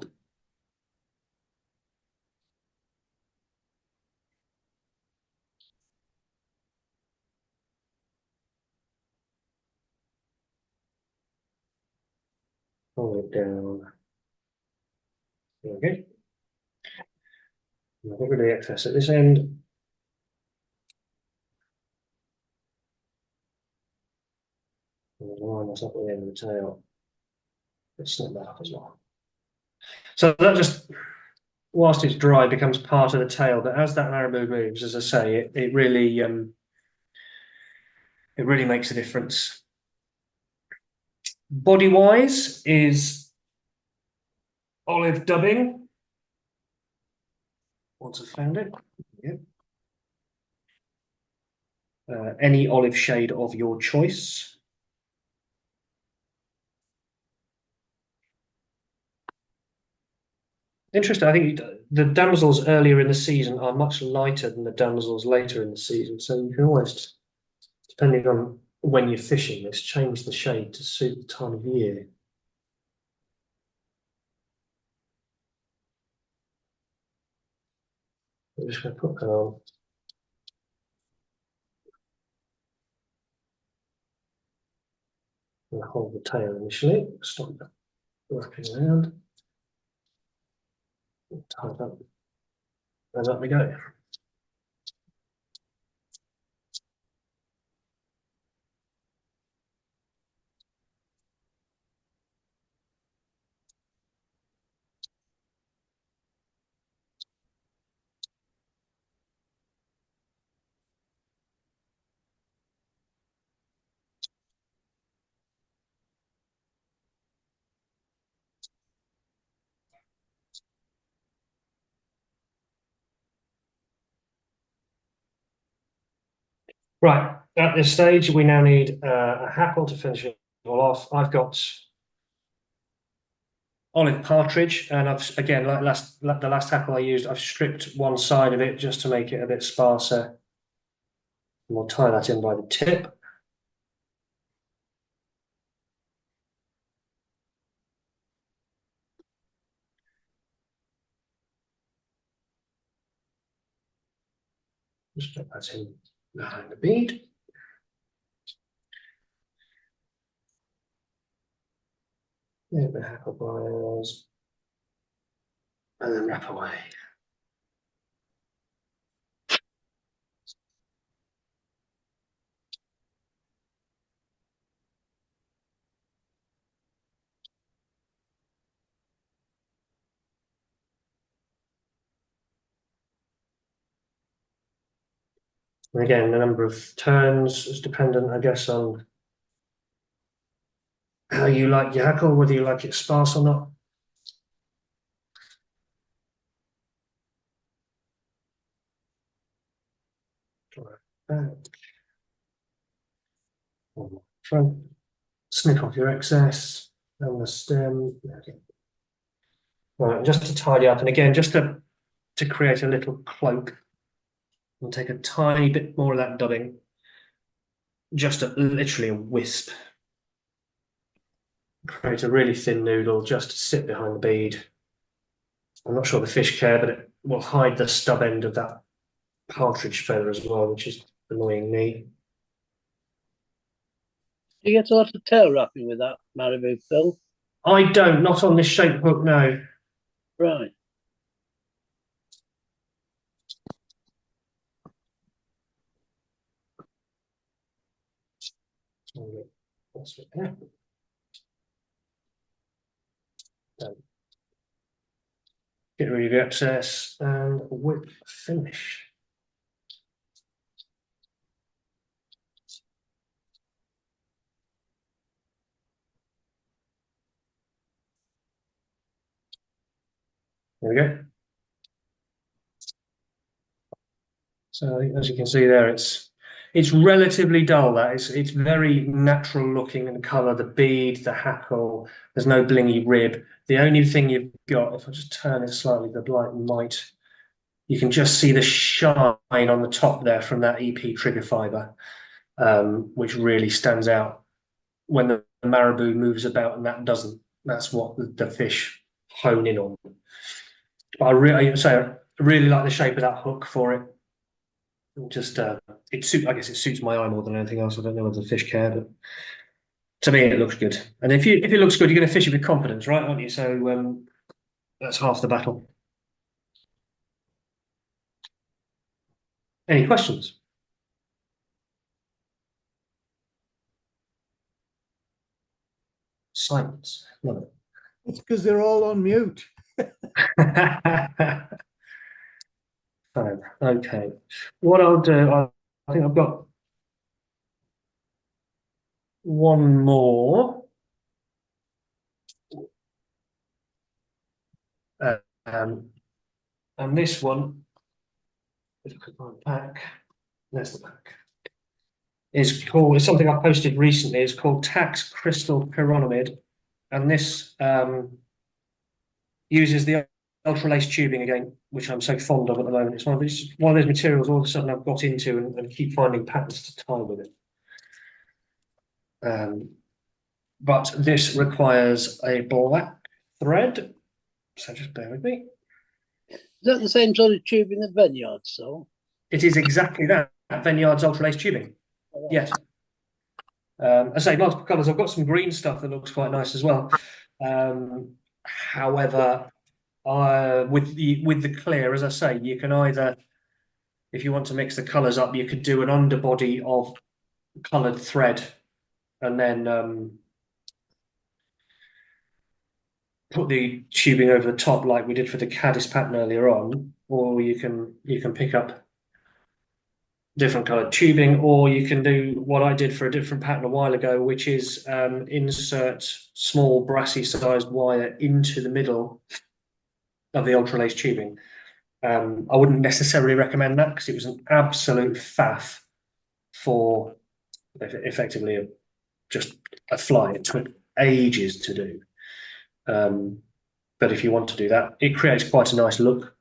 Pull it down. There we go. Get rid of the excess at this end. And line this up at the end of the tail. Let's snip that up as well. So that just, whilst it's dry, becomes part of the tail. But as that marabou moves, as I say, it really makes a difference. Body-wise is olive dubbing. Once I've found it, yeah. Any olive shade of your choice. Interesting. I think the damsels earlier in the season are much lighter than the damsels later in the season. So you can always, depending on when you're fishing this, change the shade to suit the time of year. I'm just going to put that on. And hold the tail initially. Stop that wrapping around. Tie it up. And up we go. Right, at this stage, we now need a hackle to finish it all off. I've got olive partridge, and I've, again, like the last hackle I used, I've stripped one side of it just to make it a bit sparser. And we'll tie that in by the tip. Just put that in behind the bead. Yeah, the hackle pliers, and then wrap away. And again, the number of turns is dependent, I guess, on how you like your hackle, whether you like it sparse or not. Back. Front. Snip off your excess and the stem. Right, just to tidy up, and again, just to create a little cloak, and take a tiny bit more of that dubbing, just literally a wisp. Create a really thin noodle just to sit behind the bead. I'm not sure the fish care, but it will hide the stub end of that partridge feather as well, which is annoying me. Do you get a lot of tail wrapping with that marabou, Phil? I don't, not on this shape hook, no. Right. That's it there. Get rid of the excess and whip finish. There we go. So as you can see there, it's relatively dull. That it's very natural looking in colour. The bead, the hackle. There's no blingy rib. The only thing you've got, if I just turn it slightly, the light might. You can just see the shine on the top there from that EP trigger fibre, which really stands out when the marabou moves about, and that doesn't. That's what the fish hone in on. But I really like the shape of that hook for it. Just I guess it suits my eye more than anything else. I don't know whether the fish care, but to me it looks good. And if it looks good, you're going to fish it with confidence, right? Aren't you? So that's half the battle. Any questions? Silence. No. It's because they're all on mute. Fine. Okay. What I'll do, I think I've got one more. And this one, if I could find the back, there's the back. It's something I posted recently. It's called Tax Crystal Cherenomid, and this uses the ultralace tubing again, which I'm so fond of at the moment. It's one of those materials all of a sudden I've got into and keep finding patterns to tie with it. But this requires a black thread, so just bear with me. Is that the same sort of tubing that Vineyard saw? It is exactly that, Vineyard's ultralace tubing. Yes. I say multiple colours. I've got some green stuff that looks quite nice as well. However, with the clear, as I say, you can either, if you want to mix the colours up, you could do an underbody of coloured thread and then put the tubing over the top like we did for the Caddis pattern earlier on, or you can pick up different coloured tubing, or you can do what I did for a different pattern a while ago, which is insert small brassy sized wire into the middle of the ultralace tubing. I wouldn't necessarily recommend that because it was an absolute faff for effectively just a fly. It took ages to do. But if you want to do that, it creates quite a nice look.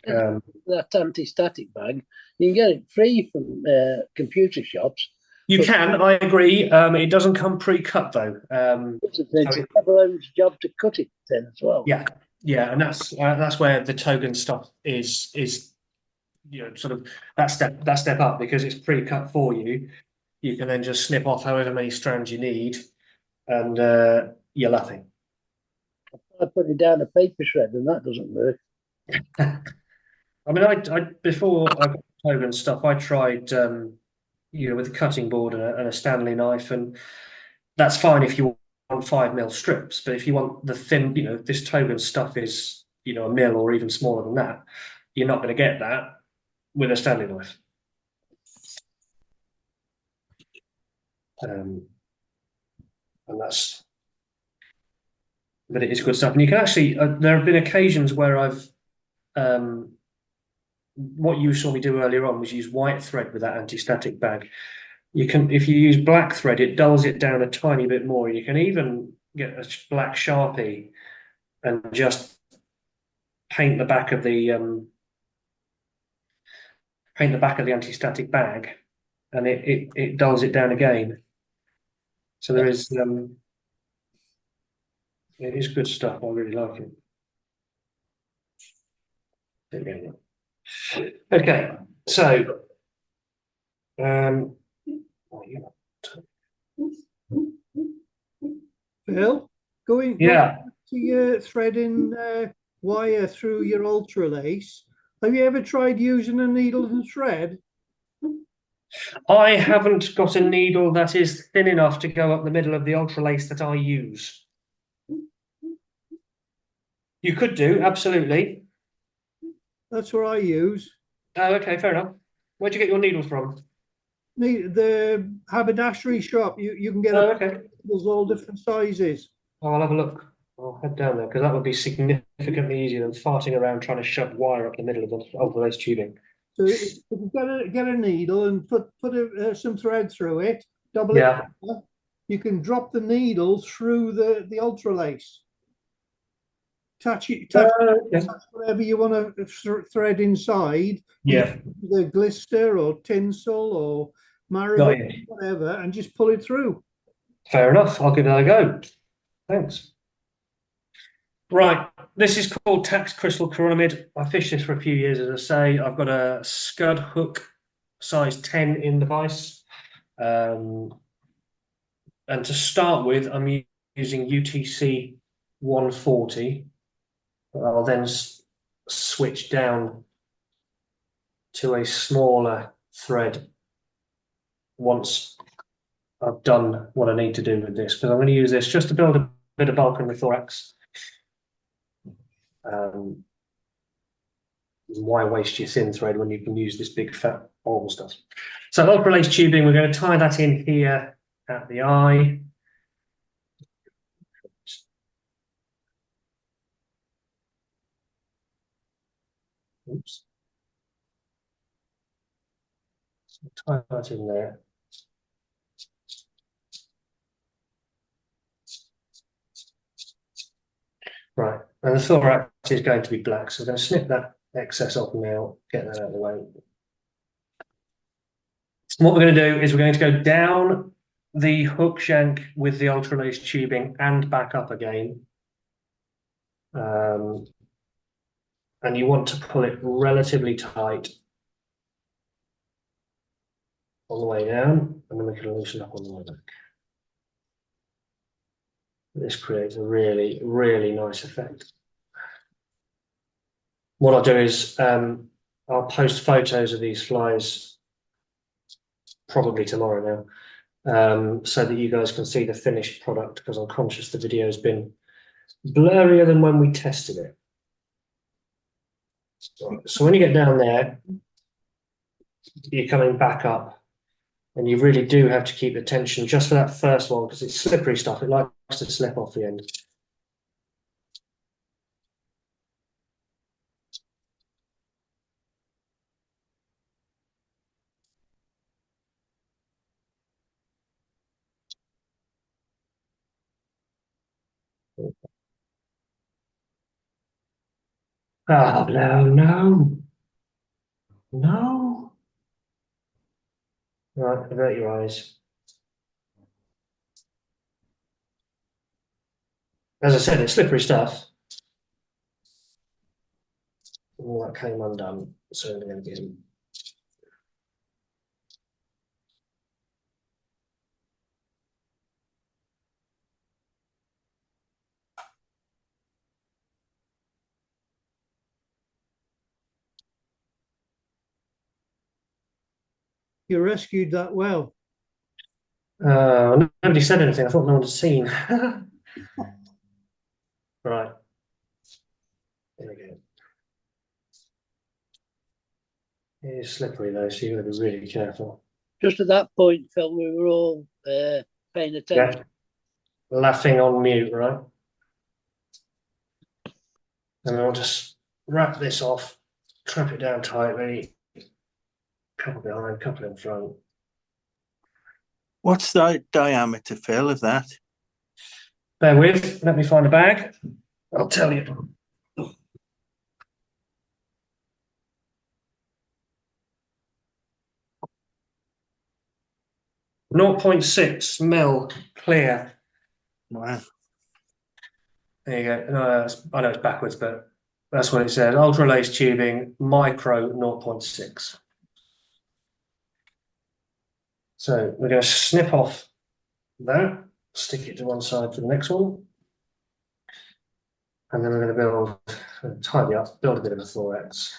That anti-static bag, you can get it free from computer shops. You can, I agree. It doesn't come pre-cut though. It's a couple of hours job to cut it then as well. Yeah, and that's where the token stuff is sort of that step up, because it's pre-cut for you. You can then just snip off however many strands you need, and you're laughing. I put it down a paper shred and that doesn't work. I mean, I before I got Togan stuff, I tried with a cutting board and a Stanley knife, and that's fine if you want 5mm strips, but if you want the thin, this Togan stuff is a mil or even smaller than that, you're not going to get that with a Stanley knife. And but it is good stuff, and you can actually. There have been occasions where I've. What you saw me do earlier on was use white thread with that anti-static bag. You can, if you use black thread, it dulls it down a tiny bit more. You can even get a black Sharpie and just paint the back of the anti-static bag, and it dulls it down again. So there is it is good stuff. I really like it. Okay, so Phil, going to your threading wire through your ultralace, have you ever tried using a needle and thread? I haven't got a needle that is thin enough to go up the middle of the ultralace that I use. You could do, absolutely. That's what I use. Oh, okay, fair enough. Where'd you get your needles from? The haberdashery shop. You can get needles all different sizes. Oh, I'll have a look. I'll head down there because that would be significantly easier than farting around trying to shove wire up the middle of the ultralace tubing. So if you get a needle and put some thread through it, double it, you can drop the needle through the ultralace. Touch whatever you want to thread inside. Yeah. The glister or tinsel or marabou, whatever, and just pull it through. Fair enough. I'll give that a go. Thanks. Right. This is called Tax Crystal Cherenomid. I fished this for a few years, as I say. I've got a scud hook size 10 in the vise. And to start with, I'm using UTC 140. I'll then switch down to a smaller thread once I've done what I need to do with this, because I'm going to use this just to build a bit of bulk in the thorax. Why waste your thin thread when you can use this big fat horrible stuff? So ultralace tubing, we're going to tie that in here at the eye. Oops. So tie that in there. Right, and the thorax is going to be black, so I'm going to snip that excess off now, get that out of the way. And what we're going to do is we're going to go down the hook shank with the ultralace tubing and back up again. And you want to pull it relatively tight on the way down, and then we can loosen up on the way back. This creates a really, really nice effect. What I'll do is I'll post photos of these flies probably tomorrow now, so that you guys can see the finished product, because I'm conscious the video has been blurrier than when we tested it. So when you get down there, you're coming back up, and you really do have to keep attention just for that first one, because it's slippery stuff. It likes to slip off the end. Oh, no. Right, avert your eyes. As I said, it's slippery stuff. All that came undone, so I'm going to get him. You rescued that well. Nobody said anything. I thought no one had seen. Right. There we go. It is slippery though, so you've got to be really careful. Just at that point, Phil, we were all paying attention. Yeah. Laughing on mute, right? And I'll just wrap this off, trap it down tightly, couple behind, couple in front. What's the diameter, Phil, of that? Bear with, let me find a bag. I'll tell you. 0.6 mil clear. Wow. There you go. No, I know it's backwards, but that's what it says. Ultra lace tubing, micro 0.6. So we're going to snip off that, stick it to one side for the next one. And then we're going to tidy up, build a bit of a thorax.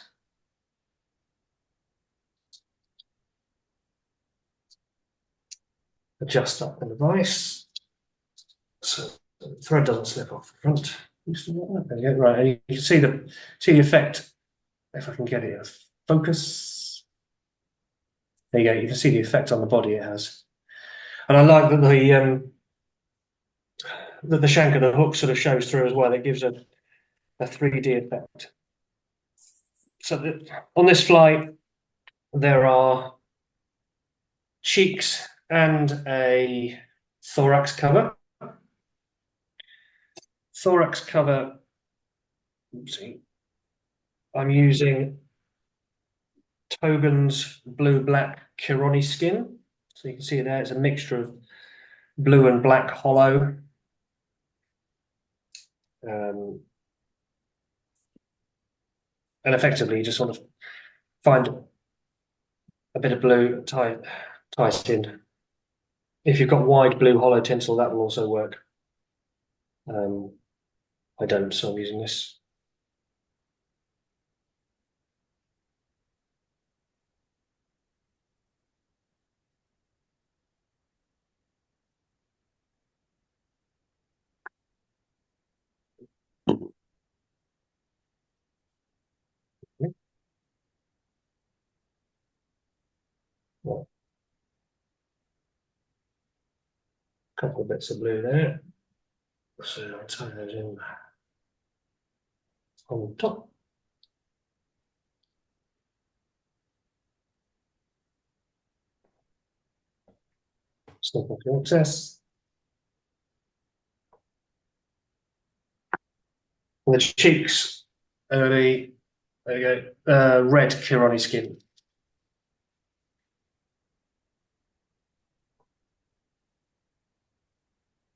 Adjust up the device so the thread doesn't slip off the front. Right, and you can see the effect. If I can get it to focus, there you go. You can see the effect on the body it has, and I like that the shank of the hook sort of shows through as well. It gives a 3D effect. So on this fly, there are cheeks and a thorax cover. Thorax cover, oopsie, I'm using Togen's blue-black Cherenomid skin. So you can see it there, it's a mixture of blue and black hollow. And effectively, you just sort of find a bit of blue, tie it in. If you've got wide blue hollow tinsel, that will also work. I don't, so I'm using this. Well, a couple of bits of blue there. So I'll tie those in on top. Snip off the excess. And the cheeks are there you go, red Cherenomid skin.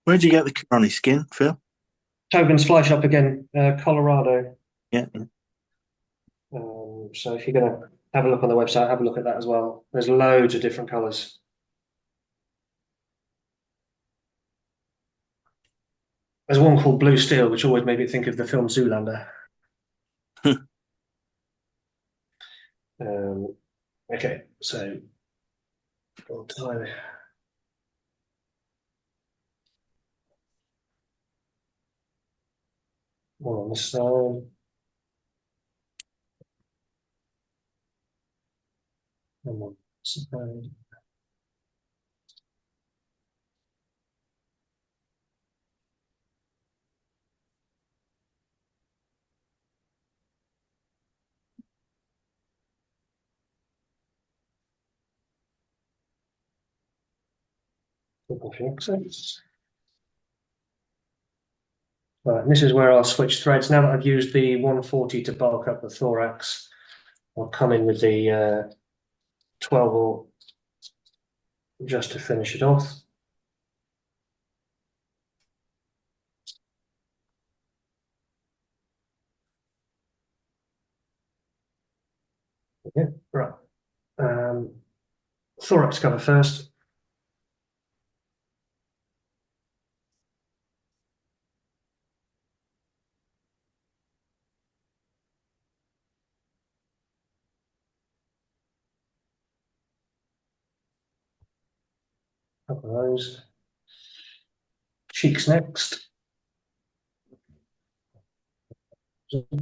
Where'd you get the Cherenomid skin, Phil? Togen's Fly Shop again, Colorado. Yeah. So if you're going to have a look on the website, have a look at that as well. There's loads of different colours. There's one called Blue Steel, which always made me think of the film Zoolander. Okay, so I'll tie one on this side. And one side. Right, and this is where I'll switch threads. Now that I've used the 140 to bulk up the thorax, I'll come in with the 12 just to finish it off. Okay, right. Thorax cover first. Couple of those. Cheeks next. Oops.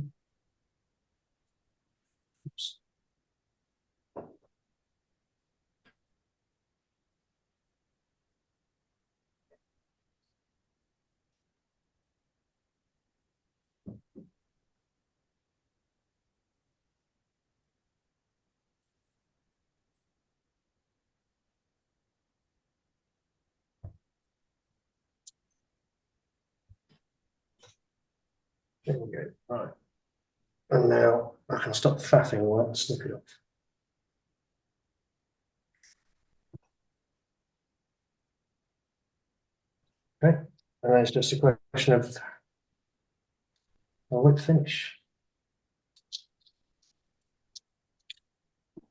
There we go. Right. And now I can stop faffing all that and snip it off. Okay. And then it's just a question of a whip finish.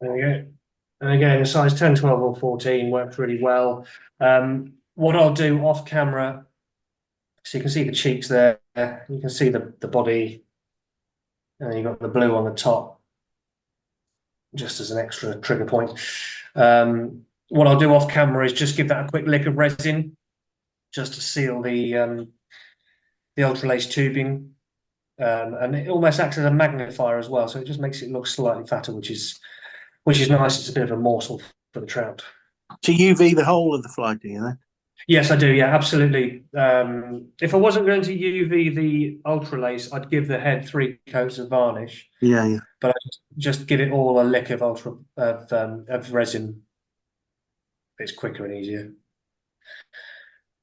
There we go. And again, the size 10, 12, or 14 works really well. What I'll do off camera, so you can see the cheeks there, you can see the body, and then you've got the blue on the top, just as an extra trigger point. What I'll do off camera is just give that a quick lick of resin, just to seal the ultralace tubing, and it almost acts as a magnifier as well, so it just makes it look slightly fatter, which is nice. It's a bit of a morsel for the trout. To UV the whole of the fly, do you then? Yes, I do. Yeah, absolutely. If I wasn't going to UV the ultralace, I'd give the head 3 coats of varnish. Yeah, yeah. But I just give it all a lick of of resin. It's quicker and easier.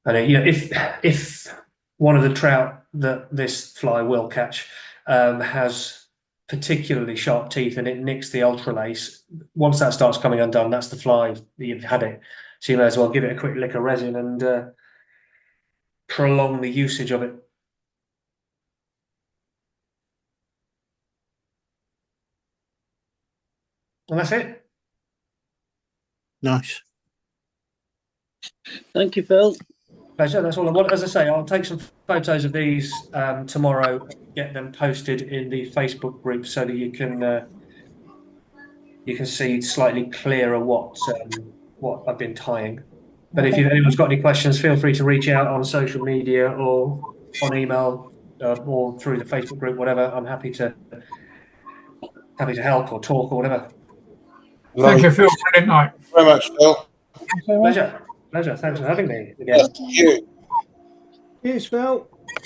And you know, if one of the trout that this fly will catch has particularly sharp teeth and it nicks the ultralace, once that starts coming undone, that's the fly that you've had it. So you may as well give it a quick lick of resin and prolong the usage of it. And that's it. Nice. Thank you, Phil. Pleasure. That's all I want. As I say, I'll take some photos of these tomorrow, get them posted in the Facebook group so that you can see slightly clearer what I've been tying. But if anyone's got any questions, feel free to reach out on social media or on email or through the Facebook group, whatever. I'm happy to help or talk or whatever. Thank you, Phil. Brilliant night. Very much, Phil. Pleasure. Thanks for having me again. Thank you. Cheers, Phil.